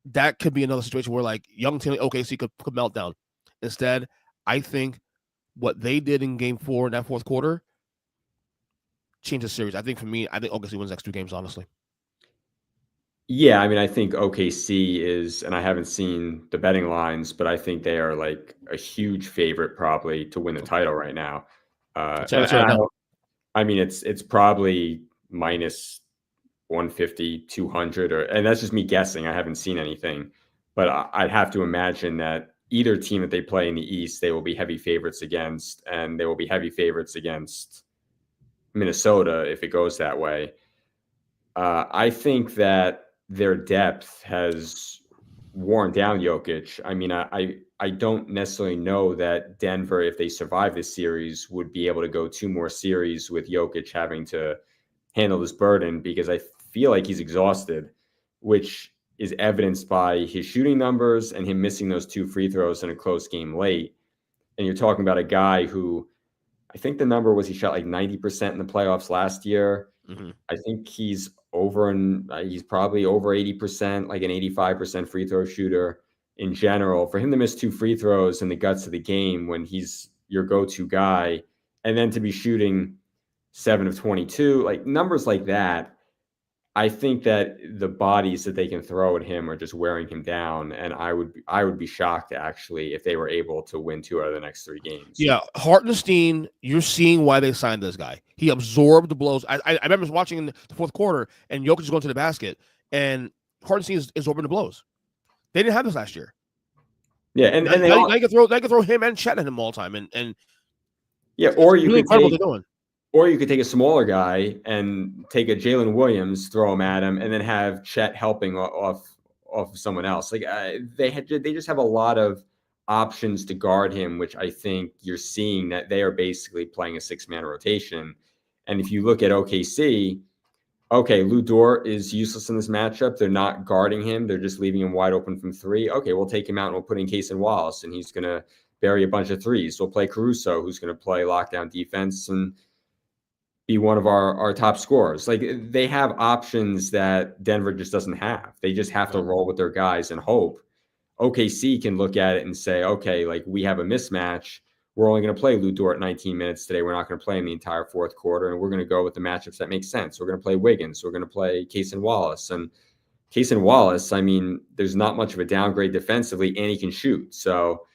That could be another situation where, like, young team like OKC could melt down. Instead, I think what they did in Game 4 in that fourth quarter changed the series. I think OKC wins the next 2 games, honestly. Yeah, I mean, I think OKC is, and I haven't seen the betting lines, but I think they are like a huge favorite probably to win the title right now. I mean, it's probably minus 150, 200, and that's just me guessing. I haven't seen anything, but I'd have to imagine that either team that they play in the East, they will be heavy favorites against, and they will be heavy favorites against Minnesota if it goes that way. I think that their depth has worn down Jokic. I mean, I don't necessarily know that Denver, if they survive this series, would be able to go 2 more series with Jokic having to handle this burden, because I feel like he's exhausted, which is evidenced by his shooting numbers and him missing those 2 free throws in a close game late. And you're talking about a guy who, I think the number was he shot like 90% in the playoffs last year. Mm-hmm. I think he's probably over 80%, like an 85% free throw shooter in general. For him to miss 2 free throws in the guts of the game when he's your go-to guy, and then to be shooting 7 of 22, like numbers like that, I think that the bodies that they can throw at him are just wearing him down, and I would be shocked actually if they were able to win 2 out of the next 3 games. Yeah, Hartenstein, you're seeing why they signed this guy. He absorbed the blows. I remember watching in the fourth quarter, and Jokic is going to the basket, and Hartenstein is absorbing the blows. They didn't have this last year. Yeah, and they could throw him and Chet at him all the time, and yeah, or you really could take, what they're doing. Or you could take a smaller guy and take a Jalen Williams, throw him at him, and then have Chet helping off of someone else. Like they just have a lot of options to guard him, which I think you're seeing that they are basically playing a 6-man rotation. And if you look at OKC, okay, Lou Dort is useless in this matchup. They're not guarding him. They're just leaving him wide open from three. Okay, we'll take him out and we'll put in Cason Wallace, and he's going to bury a bunch of threes. We'll play Caruso, who's going to play lockdown defense and be one of our top scorers. Like, they have options that Denver just doesn't have. They just have to roll with their guys and hope. OKC can look at it and say, okay, like, we have a mismatch. We're only going to play Lou Dort 19 minutes today. We're not going to play him the entire fourth quarter, and we're going to go with the matchups that make sense. We're going to play Wiggins. We're going to play Cason Wallace. And Cason Wallace, I mean, there's not much of a downgrade defensively, and he can shoot. So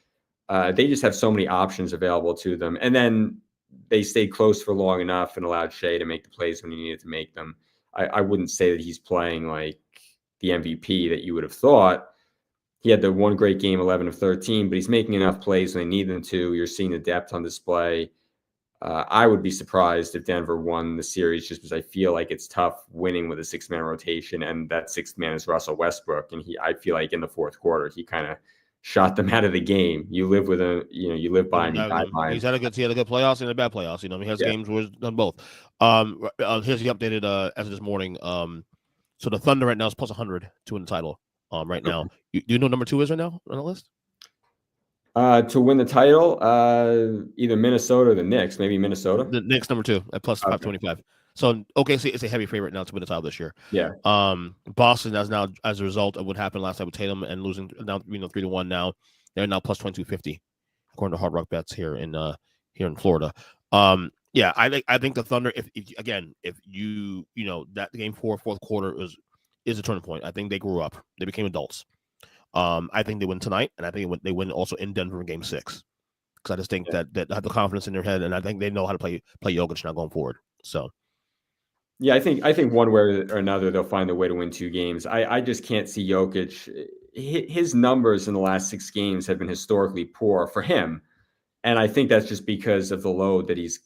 they just have so many options available to them. And then they stayed close for long enough and allowed Shea to make the plays when he needed to make them. I wouldn't say that he's playing like the MVP that you would have thought. He had the one great game, 11 of 13, but he's making enough plays when they need them to. You're seeing the depth on display. I would be surprised if Denver won the series, just because I feel like it's tough winning with a six-man rotation, and that sixth man is Russell Westbrook. And I feel like in the fourth quarter, he kind of shot them out of the game. You live with him, you live by him, you die by him. He had a good playoffs and a bad playoffs. He has games where he's done both. Here's the updated as of this morning. So the Thunder right now is plus 100 to win the title. Right now, do you know number 2 is right now on the list? To win the title, either Minnesota or the Knicks. Maybe Minnesota. The Knicks number 2 at plus 525. So OKC is a heavy favorite now to win the title this year. Yeah. Boston is now, as a result of what happened last time with Tatum and losing now 3-1. Now they're now plus 2250 according to Hard Rock Bets here in Florida. Yeah, I think the Thunder. If you that game 4 fourth quarter is a turning point. I think they grew up. They became adults. I think they win tonight, and I think they win also in Denver in Game 6. Because I just think that have the confidence in their head, and I think they know how to play Jokic now going forward. So, yeah, I think one way or another they'll find a way to win 2 games. I just can't see Jokic. His numbers in the last 6 games have been historically poor for him, and I think that's just because of the load that he's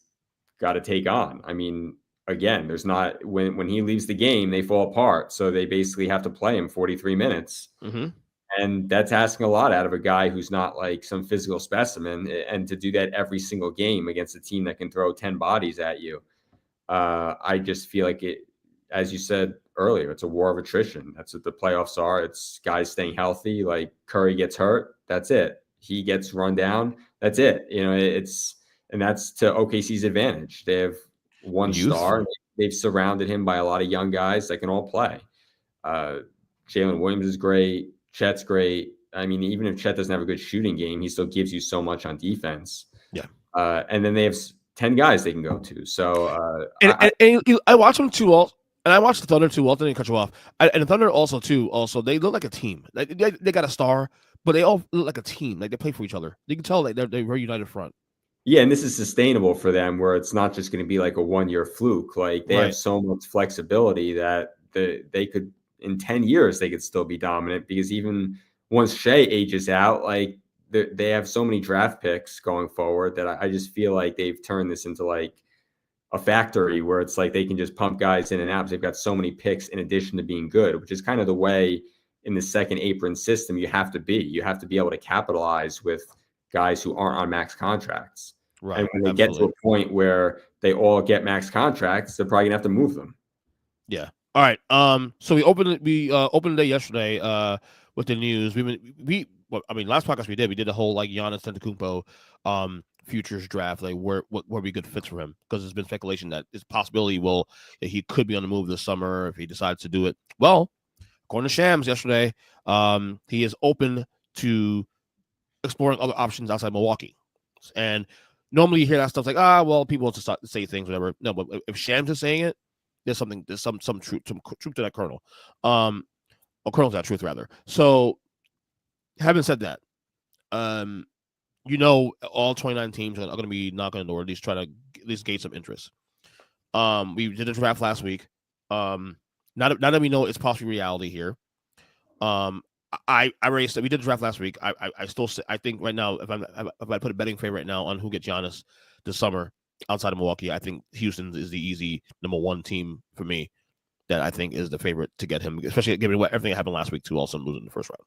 got to take on. I mean, again, there's not when he leaves the game, they fall apart. So they basically have to play him 43 minutes. Mm-hmm. And that's asking a lot out of a guy who's not like some physical specimen. And to do that every single game against a team that can throw 10 bodies at you, I just feel like it, as you said earlier, it's a war of attrition. That's what the playoffs are. It's guys staying healthy. Like Curry gets hurt, that's it. He gets run down, that's it. And that's to OKC's advantage. They have one star. They've surrounded him by a lot of young guys that can all play. Jalen Williams is great. Chet's great. I mean, even if Chet doesn't have a good shooting game, he still gives you so much on defense. Yeah. And then they have 10 guys they can go to. So I watch them too. And I watched the Thunder too. Walter didn't cut you off. And the Thunder also they look like a team. They got a star, but they all look like a team. Like they play for each other. You can tell they're very united front. Yeah, and this is sustainable for them, where it's not just going to be like a one-year fluke. Like they have so much flexibility that they could, in 10 years, they could still be dominant, because even once Shea ages out, like they have so many draft picks going forward that I just feel like they've turned this into like a factory where it's like they can just pump guys in and out. They've got so many picks in addition to being good, which is kind of the way in the second apron system you have to be. You have to be able to capitalize with guys who aren't on max contracts. Right. And when they get to a point where they all get max contracts, they're probably gonna have to move them. Yeah. All right. So we opened the day yesterday with the news. Last podcast we did the whole like Giannis Antetokounmpo futures draft, like where be good fits for him, because there's been speculation that it's possibility that he could be on the move this summer if he decides to do it. Well, according to Shams yesterday, he is open to exploring other options outside Milwaukee. And normally you hear that stuff like, people want to say things, whatever. No, but if Shams is saying it, there's some truth to that kernel. Or kernel's that truth, rather. So, having said that, all 29 teams are going to be knocking on the door, at least try to at least gauge some interest. We did a draft last week. Now that we know it's possibly reality here, I raised that we did the draft last week. I think right now, if I put a betting favorite right now on who gets Giannis this summer outside of Milwaukee, I think Houston is the easy number 1 team for me that I think is the favorite to get him, especially given everything that happened last week too, also losing in the first round.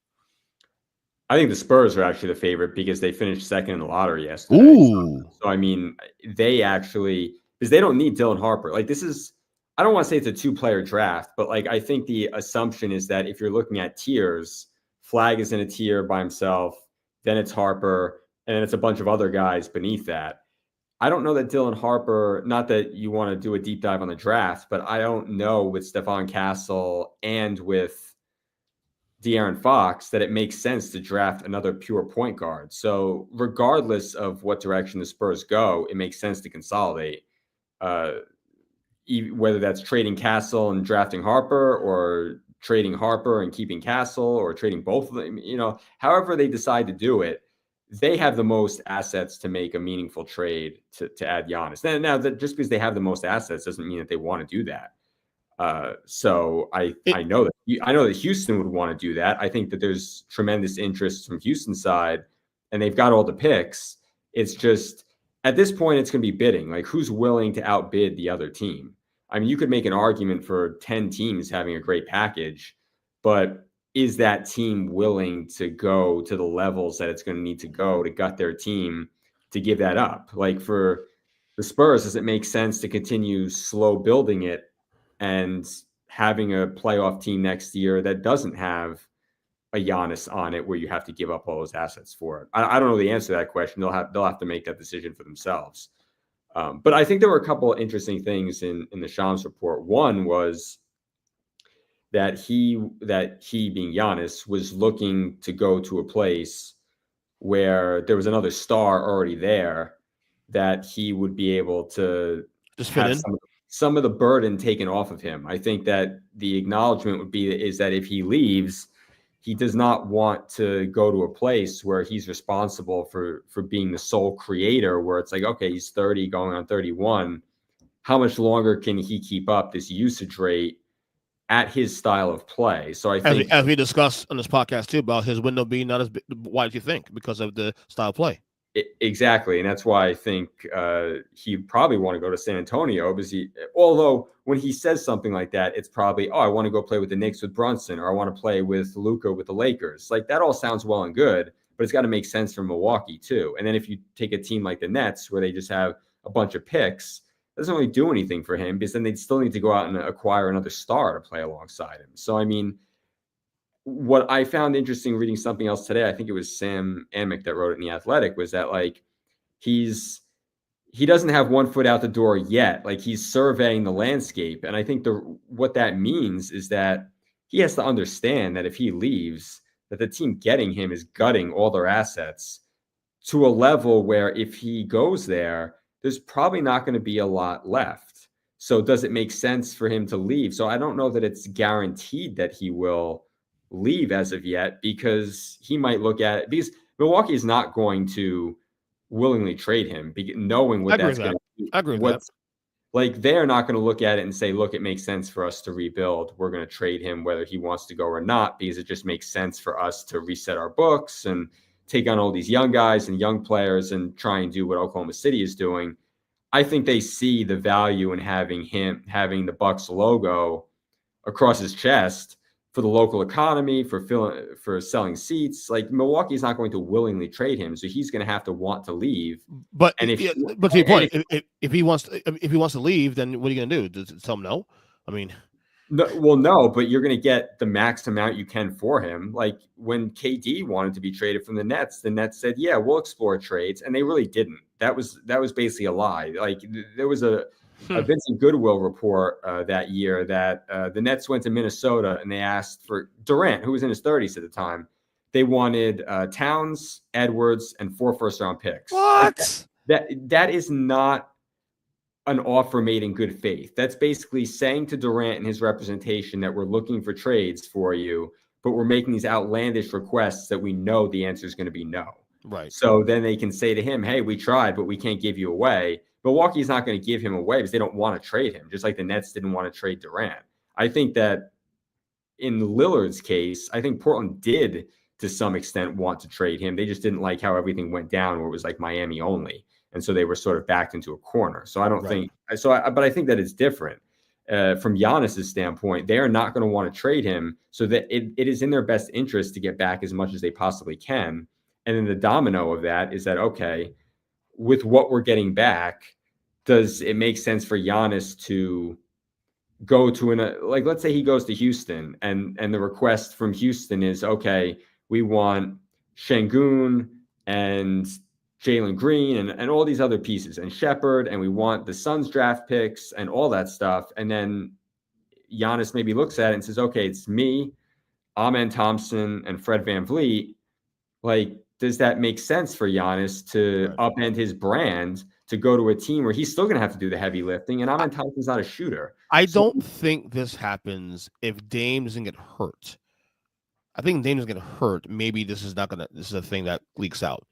I think the Spurs are actually the favorite because they finished second in the lottery yesterday. Ooh. So I mean, they actually, because they don't need Dylan Harper. Like this is I don't want to say it's a 2-player draft, but like I think the assumption is that if you're looking at tiers, Flagg is in a tier by himself, then it's Harper, and then it's a bunch of other guys beneath that. I don't know that Dylan Harper, not that you want to do a deep dive on the draft, but I don't know with Stephon Castle and with De'Aaron Fox that it makes sense to draft another pure point guard. So regardless of what direction the Spurs go, it makes sense to consolidate. Whether that's trading Castle and drafting Harper, or trading Harper and keeping Castle, or trading both of them, however they decide to do it, they have the most assets to make a meaningful trade to add Giannis. Now that just because they have the most assets doesn't mean that they want to do that. So I know that Houston would want to do that. I think that there's tremendous interest from Houston's side, and they've got all the picks. It's just at this point, it's going to be bidding. Like, who's willing to outbid the other team? I mean, you could make an argument for 10 teams having a great package, but is that team willing to go to the levels that it's going to need to go to gut their team to give that up? Like, for the Spurs, does it make sense to continue slow building it and having a playoff team next year that doesn't have a Giannis on it, where you have to give up all those assets for it? I don't know the answer to that question. They'll have to make that decision for themselves. But I think there were a couple of interesting things in the Shams report. One was that he being Giannis was looking to go to a place where there was another star already there, that he would be able to just fit in some of the burden taken off of him. I think that the acknowledgement is that if he leaves, he does not want to go to a place where he's responsible for being the sole creator, where it's like, okay, he's 30 going on 31. How much longer can he keep up this usage rate at his style of play? So I think, as we discussed on this podcast too, about his window being not as wide as you think because of the style of play. Exactly. And that's why I think he probably want to go to San Antonio, because although when he says something like that, it's probably, I want to go play with the Knicks with Brunson, or I want to play with Luka with the Lakers. Like, that all sounds well and good, but it's got to make sense for Milwaukee too. And then if you take a team like the Nets, where they just have a bunch of picks, it doesn't really do anything for him, because then they'd still need to go out and acquire another star to play alongside him. So, I mean, what I found interesting reading something else today, I think it was Sam Amick that wrote it in The Athletic, was that, like, he doesn't have one foot out the door yet. Like, he's surveying the landscape. And I think what that means is that he has to understand that if he leaves, that the team getting him is gutting all their assets to a level where if he goes there, there's probably not going to be a lot left. So does it make sense for him to leave? So I don't know that it's guaranteed that he will leave as of yet, because he might look at it, because Milwaukee is not going to willingly trade him, knowing what that's going to do. I agree with that. Like, they're not going to look at it and say, look, it makes sense for us to rebuild, we're going to trade him whether he wants to go or not, because it just makes sense for us to reset our books and take on all these young guys and young players and try and do what Oklahoma City is doing. I think they see the value in having the Bucks logo across his chest for the local economy, for selling seats. Like, Milwaukee's not going to willingly trade him, so he's going to have to want to leave. But to your point, if he wants to leave, then what are you going to do? Tell him no? I mean, no, but you're going to get the max amount you can for him. Like, when KD wanted to be traded from the Nets said, yeah, we'll explore trades, and they really didn't. That was basically a lie. Like, there was a Vincent Goodwill report that year that the Nets went to Minnesota and they asked for Durant, who was in his 30s at the time. They wanted Towns, Edwards, and 4 first-round picks. What? That is not an offer made in good faith. That's basically saying to Durant and his representation that we're looking for trades for you, but we're making these outlandish requests that we know the answer is going to be no. Right. So then they can say to him, hey, we tried, but we can't give you away. Milwaukee's not going to give him away because they don't want to trade him, just like the Nets didn't want to trade Durant. I think that in Lillard's case, I think Portland did to some extent want to trade him. They just didn't like how everything went down, where it was like Miami only. And so they were sort of backed into a corner. So I don't think so. But I think that it's different from Giannis's standpoint. They are not going to want to trade him, so that it is in their best interest to get back as much as they possibly can. And then the domino of that is that, okay, with what we're getting back, does it make sense for Giannis to go to like, let's say he goes to Houston and the request from Houston is, okay, we want Şengün and Jalen Green and all these other pieces and Shepherd, and we want the Suns draft picks and all that stuff. And then Giannis maybe looks at it and says, okay, it's me, Amen Thompson, and Fred VanVleet. Like, does that make sense for Giannis to upend his brand to go to a team where he's still going to have to do the heavy lifting? And Amen Thompson's not a shooter. I don't think this happens if Dame doesn't get hurt. I think Dame doesn't get hurt. Maybe this is a thing that leaks out.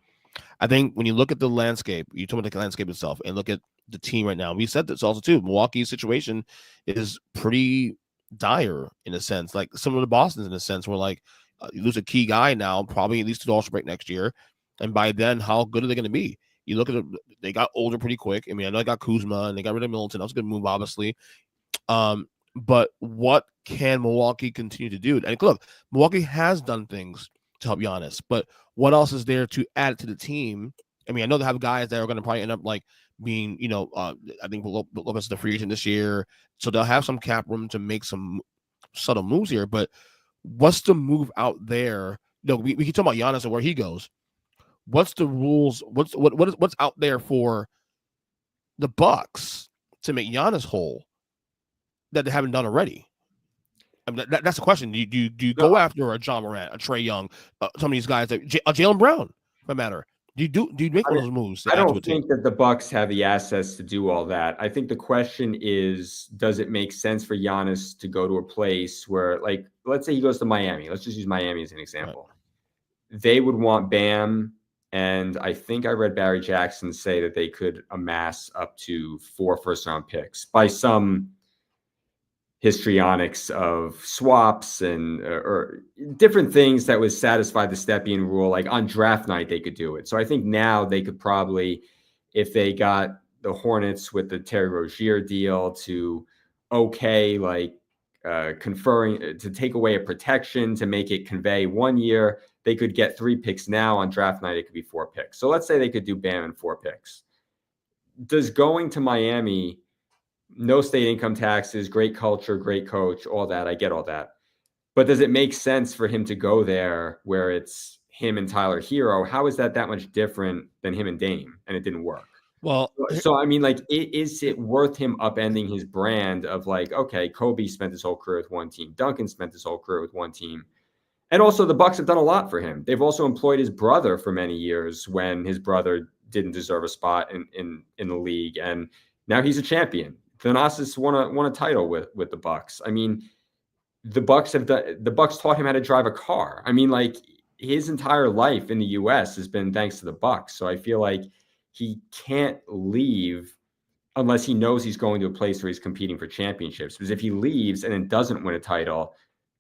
I think when you look at the landscape, you talk about the landscape itself and look at the team right now. We said this also too. Milwaukee's situation is pretty dire in a sense, like similar to Boston's in a sense, where like you lose a key guy now, probably at least to the All-Star break next year, and by then, how good are they going to be? You look at it; they got older pretty quick. I mean, I know they got Kuzma and they got rid of Middleton. That was a good move, obviously. But what can Milwaukee continue to do? And look, Milwaukee has done things to help Giannis, but what else is there to add to the team? I mean, I know they have guys that are going to probably end up like being, I think Lopez is the free agent this year, so they'll have some cap room to make some subtle moves here. But what's the move out there? We can talk about Giannis and where he goes. What's the rules? What's out there for the Bucks to make Giannis whole that they haven't done already? I mean, that's the question. Do you go after a John Morant, a Trae Young, some of these guys, Jaylen Brown, for that matter? Do you make one of those moves? I don't think that the Bucks have the assets to do all that. I think the question is, does it make sense for Giannis to go to a place where, like, let's say he goes to Miami. Let's just use Miami as an example. Right. They would want Bam, and I think I read Barry Jackson say that they could amass up to 4 first-round picks by some histrionics of swaps and or different things that would satisfy the Stepien rule. Like on draft night, they could do it. So I think now they could probably, if they got the Hornets with the Terry Rozier deal to conferring to take away a protection to make it convey 1 year, they could get 3 picks now. On draft night, it could be 4 picks. So let's say they could do Bam and 4 picks. Does going to Miami, no state income taxes, great culture, great coach, all that. I get all that. But does it make sense for him to go there where it's him and Tyler Hero? How is that much different than him and Dame? And it didn't work. Well, so I mean, like, is it worth him upending his brand of like, okay, Kobe spent his whole career with one team. Duncan spent his whole career with one team. And also the Bucks have done a lot for him. They've also employed his brother for many years when his brother didn't deserve a spot in the league. And now he's a champion. Thanasis won a title with the Bucks. I mean, the Bucks taught him how to drive a car. I mean, like, his entire life in the US has been thanks to the Bucks. So I feel like he can't leave unless he knows he's going to a place where he's competing for championships. Because if he leaves and then doesn't win a title,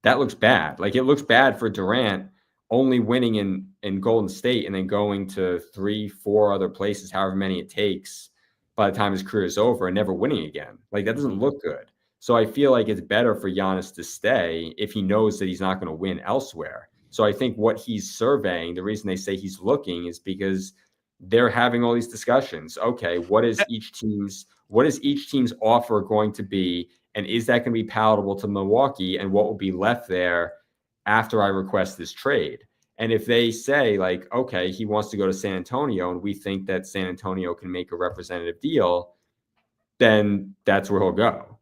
that looks bad. Like, it looks bad for Durant only winning in Golden State and then going to 3-4 other places, however many it takes, by the time his career is over and never winning again. Like, that doesn't look good. So I feel like it's better for Giannis to stay if he knows that he's not going to win elsewhere. So I think what he's surveying, the reason they say he's looking is because they're having all these discussions. Okay, what is each team's offer going to be? And is that going to be palatable to Milwaukee? And what will be left there after I request this trade? And if they say, like, okay, he wants to go to San Antonio and we think that San Antonio can make a representative deal, then that's where he'll go.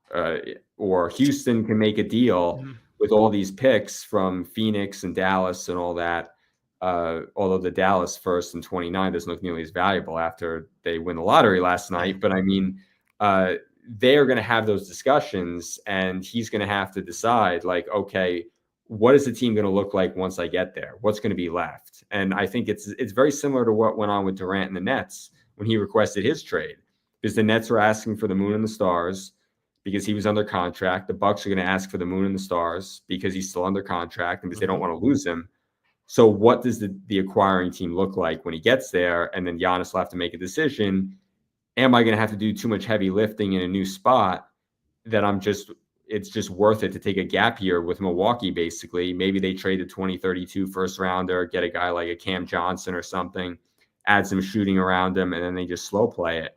Or Houston can make a deal with all these picks from Phoenix and Dallas and all that. Although the Dallas first and 29 doesn't look nearly as valuable after they win the lottery last night. But I mean, they are going to have those discussions and he's going to have to decide, like, okay, what is the team going to look like once I get there? What's going to be left? And I think it's very similar to what went on with Durant and the Nets when he requested his trade, because the Nets were asking for the moon and the stars because he was under contract. The Bucks are going to ask for the moon and the stars because he's still under contract and because they don't want to lose him. So what does the acquiring team look like when he gets there? And then Giannis will have to make a decision. Am I going to have to do too much heavy lifting in a new spot that it's just worth it to take a gap year with Milwaukee, basically? Maybe they trade the 2032 first rounder, get a guy like a Cam Johnson or something, add some shooting around him, and then they just slow play it.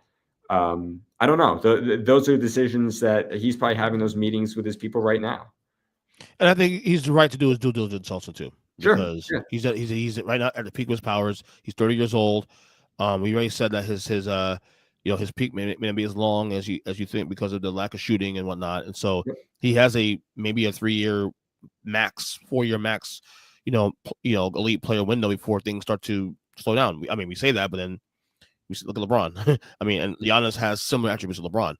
I don't know. Those are decisions that he's probably having those meetings with his people right now. And I think he's the right to do his due diligence also too, because Sure. he's right now at the peak of his powers. He's 30 years old. We already said that his his peak may not be as long as you think because of the lack of shooting and whatnot. And so he has maybe a 3-year max, 4-year max, elite player window before things start to slow down. We say that, but then we look at LeBron. And Giannis has similar attributes to LeBron.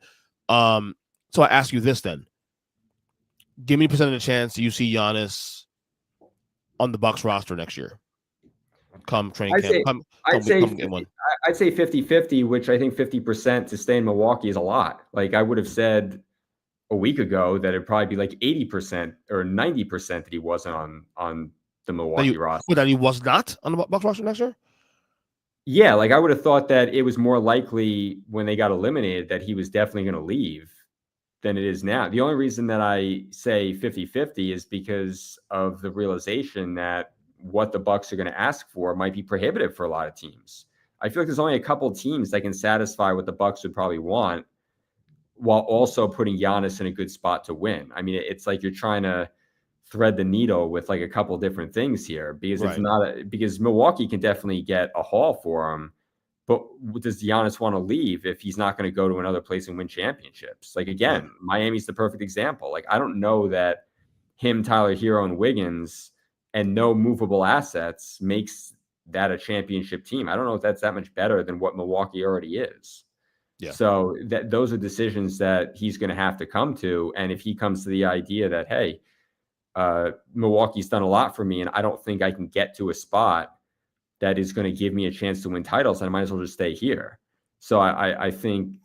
So I ask you this then. Give me a percentage chance you see Giannis on the Bucks roster next year. Come training camp. I'd say 50-50, which I think 50% to stay in Milwaukee is a lot. Like I would have said a week ago that it'd probably be like 80% or 90% that he wasn't on the Milwaukee roster. That he was not on the Bucks roster next year? Yeah, like I would have thought that it was more likely when they got eliminated that he was definitely going to leave than it is now. The only reason that I say 50-50 is because of the realization that what the Bucks are going to ask for might be prohibitive for a lot of teams. I feel like there's only a couple teams that can satisfy what the Bucks would probably want while also putting Giannis in a good spot to win. I mean, it's like you're trying to thread the needle with like a couple different things here because it's not because Milwaukee can definitely get a haul for him. But does Giannis want to leave if he's not going to go to another place and win championships? Like, again, Miami's the perfect example. Like, I don't know that him, Tyler Hero, and Wiggins and no movable assets makes that a championship team. I don't know if that's that much better than what Milwaukee already is. Yeah. So those are decisions that he's going to have to come to. And if he comes to the idea that, hey, Milwaukee's done a lot for me and I don't think I can get to a spot that is going to give me a chance to win titles, and I might as well just stay here. So I think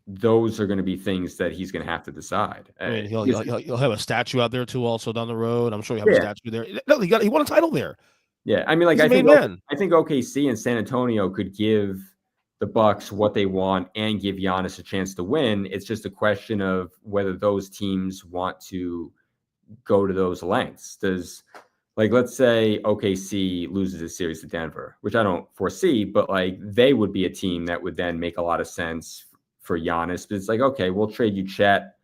those are going to be things that he's going to have to decide. I mean, he'll have a statue out there too, also down the road. I'm sure he'll have a statue there. No, he won a title there. Yeah, I mean, like I think OKC and San Antonio could give the Bucks what they want and give Giannis a chance to win. It's just a question of whether those teams want to go to those lengths. Like, let's say OKC loses a series to Denver, which I don't foresee, but like they would be a team that would then make a lot of sense for Giannis. But it's like, okay, we'll trade you Chet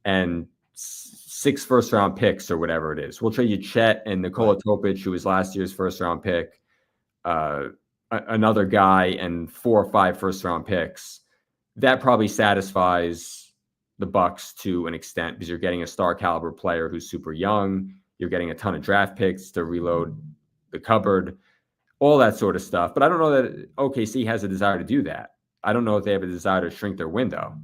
and 6 first-round picks or whatever it is. We'll trade you Chet and Nikola Topic, who was last year's first-round pick, another guy and 4 or 5 first-round picks. That probably satisfies the Bucks to an extent because you're getting a star caliber player who's super young. You're getting a ton of draft picks to reload the cupboard, all that sort of stuff. But I don't know that OKC has a desire to do that. I don't know if they have a desire to shrink their window.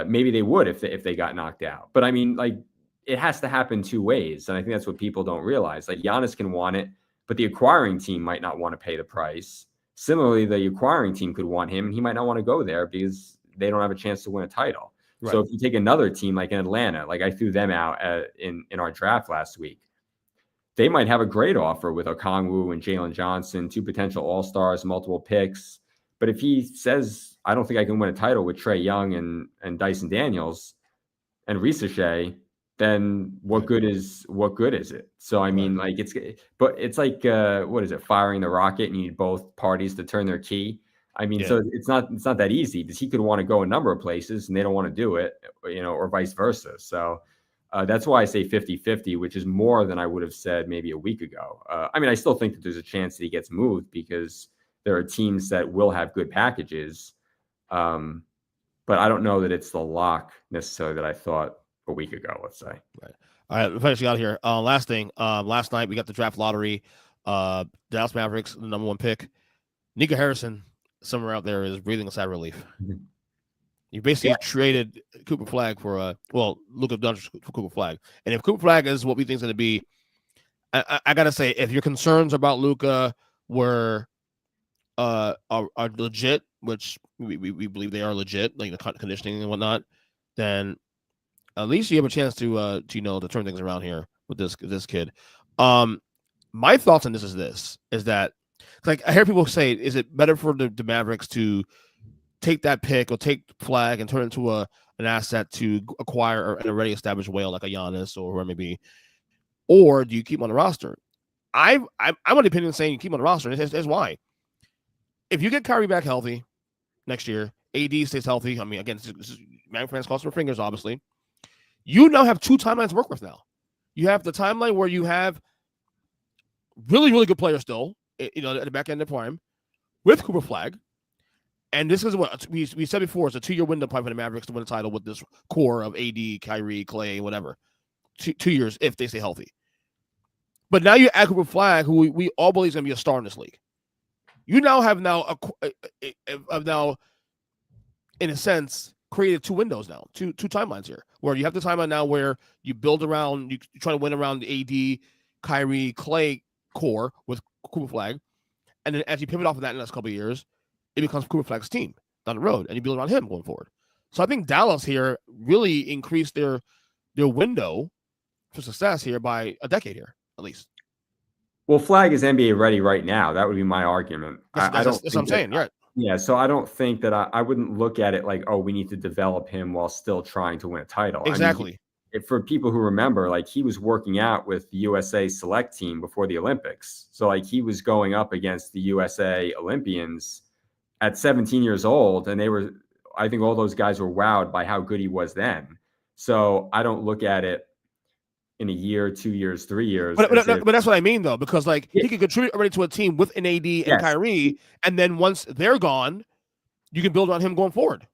Maybe they would if they got knocked out. But I mean, like, it has to happen 2 ways. And I think that's what people don't realize. Like, Giannis can want it, but the acquiring team might not want to pay the price. Similarly, the acquiring team could want him, and he might not want to go there because they don't have a chance to win a title. Right. So if you take another team like in Atlanta, like I threw them out in our draft last week, they might have a great offer with Okongwu and Jalen Johnson, 2 potential all-stars, multiple picks. But if he says, I don't think I can win a title with Trae Young and Dyson Daniels and Ricochet, then what good is it? So, I mean, like it's like, what is it? Firing the rocket and you need both parties to turn their key. I mean, so it's not that easy because he could want to go a number of places and they don't want to do it, or vice versa. So that's why I say 50-50, which is more than I would have said maybe a week ago. I mean, I still think that there's a chance that he gets moved because there are teams that will have good packages. But I don't know that it's the lock necessarily that I thought a week ago, let's say. Right. All right, we're finishing out here. Last thing, last night we got the draft lottery. Dallas Mavericks, the number 1 pick. Nico Harrison, somewhere out there, is breathing a sigh of relief. Mm-hmm. You basically traded Cooper Flagg for Luka Doncic for Cooper Flagg. And if Cooper Flagg is what we think is going to be, I got to say, if your concerns about Luka were are legit, which we believe they are legit, like the conditioning and whatnot, then at least you have a chance to turn things around here with this kid. My thoughts on this is that like I hear people say, is it better for the Mavericks to take that pick or take Flagg and turn it into an asset to acquire an already established whale like a Giannis or whoever it may be, or do you keep him on the roster? I'm on the opinion saying you keep him on the roster, and here's why. If you get Kyrie back healthy next year, AD stays healthy. I mean, again, this is Mavericks fans crossing their fingers, obviously. You now have 2 timelines to work with now. You have the timeline where you have really, really good players still, at the back end of prime with Cooper Flagg. And this is what we said before. It's a 2-year window probably for the Mavericks to win the title with this core of AD, Kyrie, Clay, whatever. 2 years if they stay healthy. But now you add Cooper Flagg, who we all believe is going to be a star in this league. You now have in a sense, created 2 windows now, two timelines here, where you have the timeline now where you build around, you try to win around the AD, Kyrie, Clay core with Cooper Flagg. And then as you pivot off of that in the next couple of years, it becomes Cooper Flagg's team down the road, and you build around him going forward. So I think Dallas here really increased their window for success here by a decade here, at least. Well, Flagg is NBA ready right now. That would be my argument. That's what I'm saying. Right. Yeah, so I don't think that I wouldn't look at it like, oh, we need to develop him while still trying to win a title. Exactly. I mean, for people who remember, like he was working out with the USA select team before the Olympics. So like he was going up against the USA Olympians at 17 years old. And I think all those guys were wowed by how good he was then. So I don't look at it in a year, 2 years, 3 years. But that's what I mean, though, because he could contribute already to a team with an AD and Kyrie, and then once they're gone, you can build on him going forward.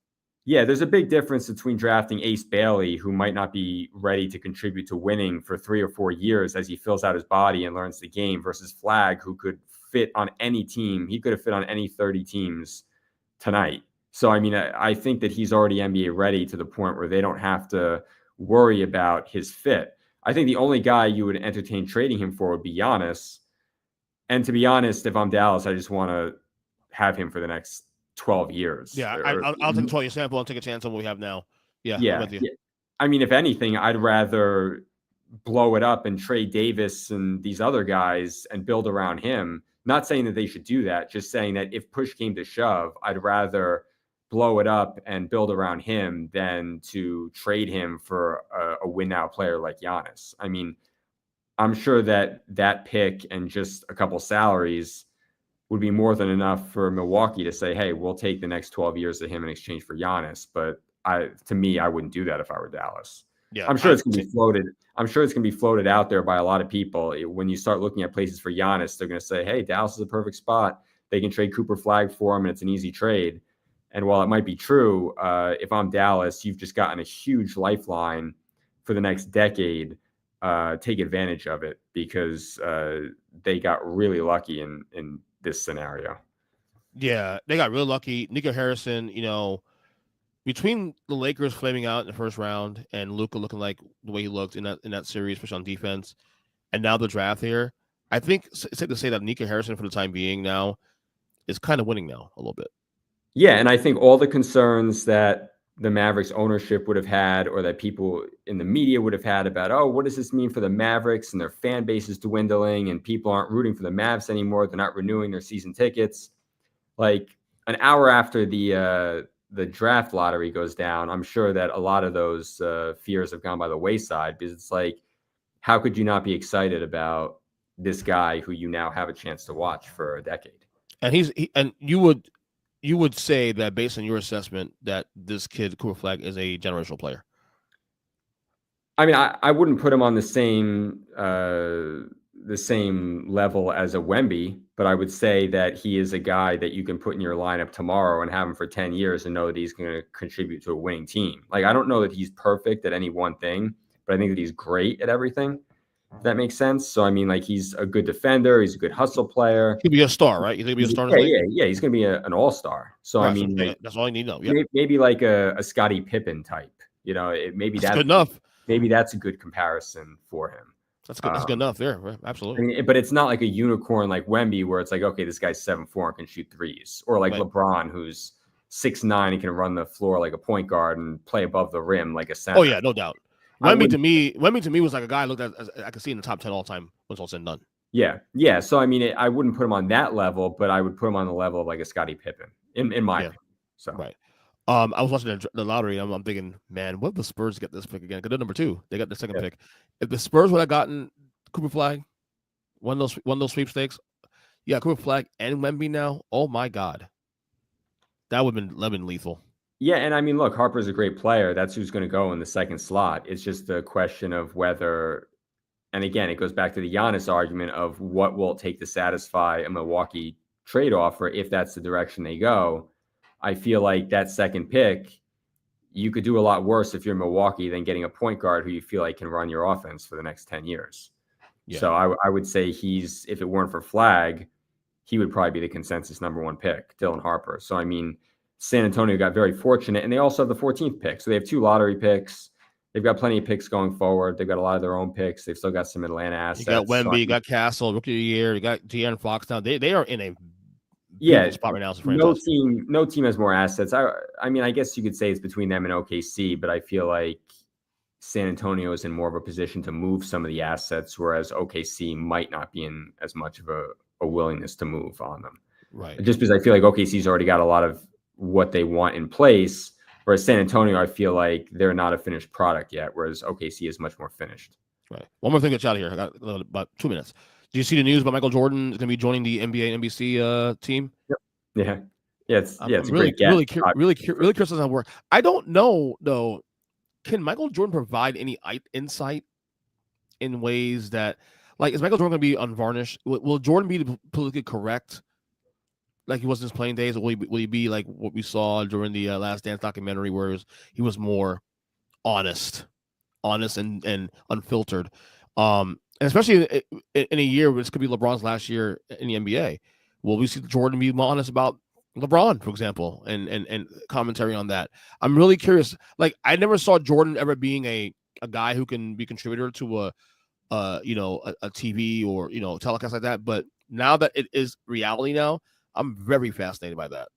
Yeah, there's a big difference between drafting Ace Bailey, who might not be ready to contribute to winning for 3 or 4 years as he fills out his body and learns the game, versus Flagg, who could fit on any team. He could have fit on any 30 teams tonight. So, I mean, I think that he's already NBA ready to the point where they don't have to worry about his fit. I think the only guy you would entertain trading him for would be Giannis. And to be honest, if I'm Dallas, I just want to have him for the next 12 years. Yeah, I'll take a 12-year sample and take a chance on what we have now. Yeah. I mean, if anything, I'd rather blow it up and trade Davis and these other guys and build around him. Not saying that they should do that, just saying that if push came to shove, I'd rather blow it up and build around him than to trade him for a win-now player like Giannis. I mean, I'm sure that pick and just a couple salaries would be more than enough for Milwaukee to say, hey, we'll take the next 12 years of him in exchange for Giannis. But to me, I wouldn't do that if I were Dallas. Yeah, I'm sure it's going to be floated. I'm sure it's going to be floated out there by a lot of people. When you start looking at places for Giannis, they're going to say, hey, Dallas is a perfect spot. They can trade Cooper Flagg for him, and it's an easy trade. And while it might be true, if I'm Dallas, you've just gotten a huge lifeline for the next decade. Take advantage of it, because they got really lucky in this scenario. Yeah, they got real lucky. Nico Harrison, between the Lakers flaming out in the first round and Luka looking like the way he looked in that series, especially on defense, and now the draft here, I think it's safe to say that Nico Harrison, for the time being now, is kind of winning now a little bit. Yeah, and I think all the concerns that the Mavericks ownership would have had, or that people in the media would have had about, oh, what does this mean for the Mavericks and their fan base is dwindling and people aren't rooting for the Mavs anymore, they're not renewing their season tickets. Like an hour after the draft lottery goes down, I'm sure that a lot of those fears have gone by the wayside, because it's like, how could you not be excited about this guy who you now have a chance to watch for a decade? And you would say that, based on your assessment, that this kid, Cooper Flagg, is a generational player? I mean, I wouldn't put him on the same level as a Wemby, but I would say that he is a guy that you can put in your lineup tomorrow and have him for 10 years and know that he's going to contribute to a winning team. Like, I don't know that he's perfect at any one thing, but I think that he's great at everything. If that makes sense. So, I mean, like, he's a good defender. He's a good hustle player. He'll be a star, right? You think he'll be a star? Yeah. He's going to be an all-star. So, right, I mean, like, that's all you need to know. Yeah. Maybe like a Scottie Pippen type, maybe that's good enough. Maybe that's a good comparison for him. That's good. That's good enough there. Right? Absolutely. I mean, but it's not like a unicorn like Wemby, where it's like, okay, this guy's 7'4" and can shoot threes, or like LeBron, who's 6'9" and can run the floor like a point guard and play above the rim like a center. Oh yeah, no doubt. Wemby to me was like a guy I looked at as I could see in the top 10 all time when it's all said and done. Yeah. So I mean, I wouldn't put him on that level, but I would put him on the level of like a Scottie Pippen, in my opinion. So right. I was watching the lottery. I'm thinking, man, what if the Spurs get this pick again? Because they're number 2. They got the second pick. If the Spurs would have gotten Cooper Flagg, one of those sweepstakes, Cooper Flagg and Wemby now. Oh my God. That would have been lethal. Yeah, and I mean, look, Harper's a great player. That's who's going to go in the second slot. It's just a question of whether, and again, it goes back to the Giannis argument of what will it take to satisfy a Milwaukee trade offer if that's the direction they go. I feel like that second pick, you could do a lot worse if you're Milwaukee than getting a point guard who you feel like can run your offense for the next 10 years. Yeah. So I would say if it weren't for Flagg, he would probably be the consensus number one pick, Dylan Harper. So, I mean, San Antonio got very fortunate, and they also have the 14th pick. So they have 2 lottery picks. They've got plenty of picks going forward. They've got a lot of their own picks. They've still got some Atlanta assets. You got Wemby, you got Castle, rookie of the year. You got De'Aaron Fox now. They are in a spot right now. No team has more assets. I mean, I guess you could say it's between them and OKC, but I feel like San Antonio is in more of a position to move some of the assets, whereas OKC might not be in as much of a willingness to move on them. Right. Just because I feel like OKC's already got a lot of what they want in place, whereas San Antonio, I feel like they're not a finished product yet, whereas OKC is much more finished. Right. One more thing to get you out of here. I got about 2 minutes. Did you see the news about Michael Jordan is going to be joining the NBA and NBC team? Yep. Yeah. It's I'm a really, great get. really curious on how it works. I don't know, though. Can Michael Jordan provide any insight in ways that, like, is Michael Jordan going to be unvarnished? Will Jordan be politically correct like he was in his playing days? Or will he be like what we saw during the Last Dance documentary, where he was more honest and unfiltered? And especially in a year where this could be LeBron's last year in the NBA. Will we see Jordan be more honest about LeBron, for example, and commentary on that? I'm really curious. Like, I never saw Jordan ever being a guy who can be contributor to a TV or, telecast like that. But now that it is reality now, I'm very fascinated by that.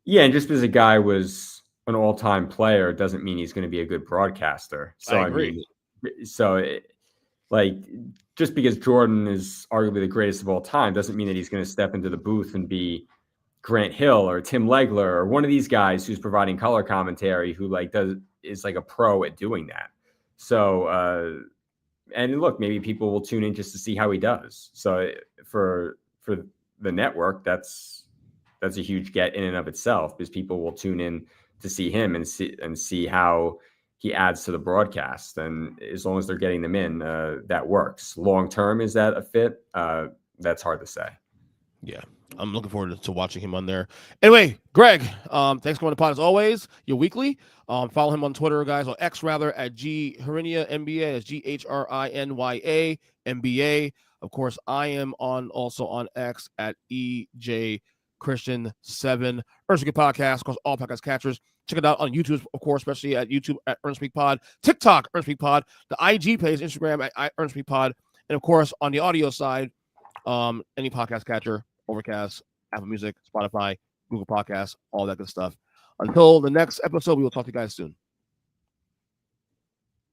Yeah, and just because a guy was an all-time player doesn't mean he's going to be a good broadcaster. So I agree. Just because Jordan is arguably the greatest of all time doesn't mean that he's going to step into the booth and be Grant Hill or Tim Legler or one of these guys who's providing color commentary who is like a pro at doing that. So, and look, maybe people will tune in just to see how he does. So for the network, that's a huge get in and of itself, because people will tune in to see him and see how he adds to the broadcast. And as long as they're getting them in, that works. Long term, is that a fit? That's hard to say. Yeah, I'm looking forward to watching him on there. Anyway, Greg, thanks for coming on the pod as always. You're weekly. Follow him on Twitter, guys, or X rather, at Gee Hrinya NBA. That's GHRINYA NBA. Of course, I am also on X at EJ Christian 7. Earnestly Podcast, of course, all podcast catchers. Check it out on YouTube, of course, especially at YouTube at Earnestly Pod, TikTok Earnestly Pod, the IG page, Instagram at Earnestly Pod, and of course on the audio side, any podcast catcher, Overcast, Apple Music, Spotify, Google Podcasts, all that good stuff. Until the next episode, we will talk to you guys soon.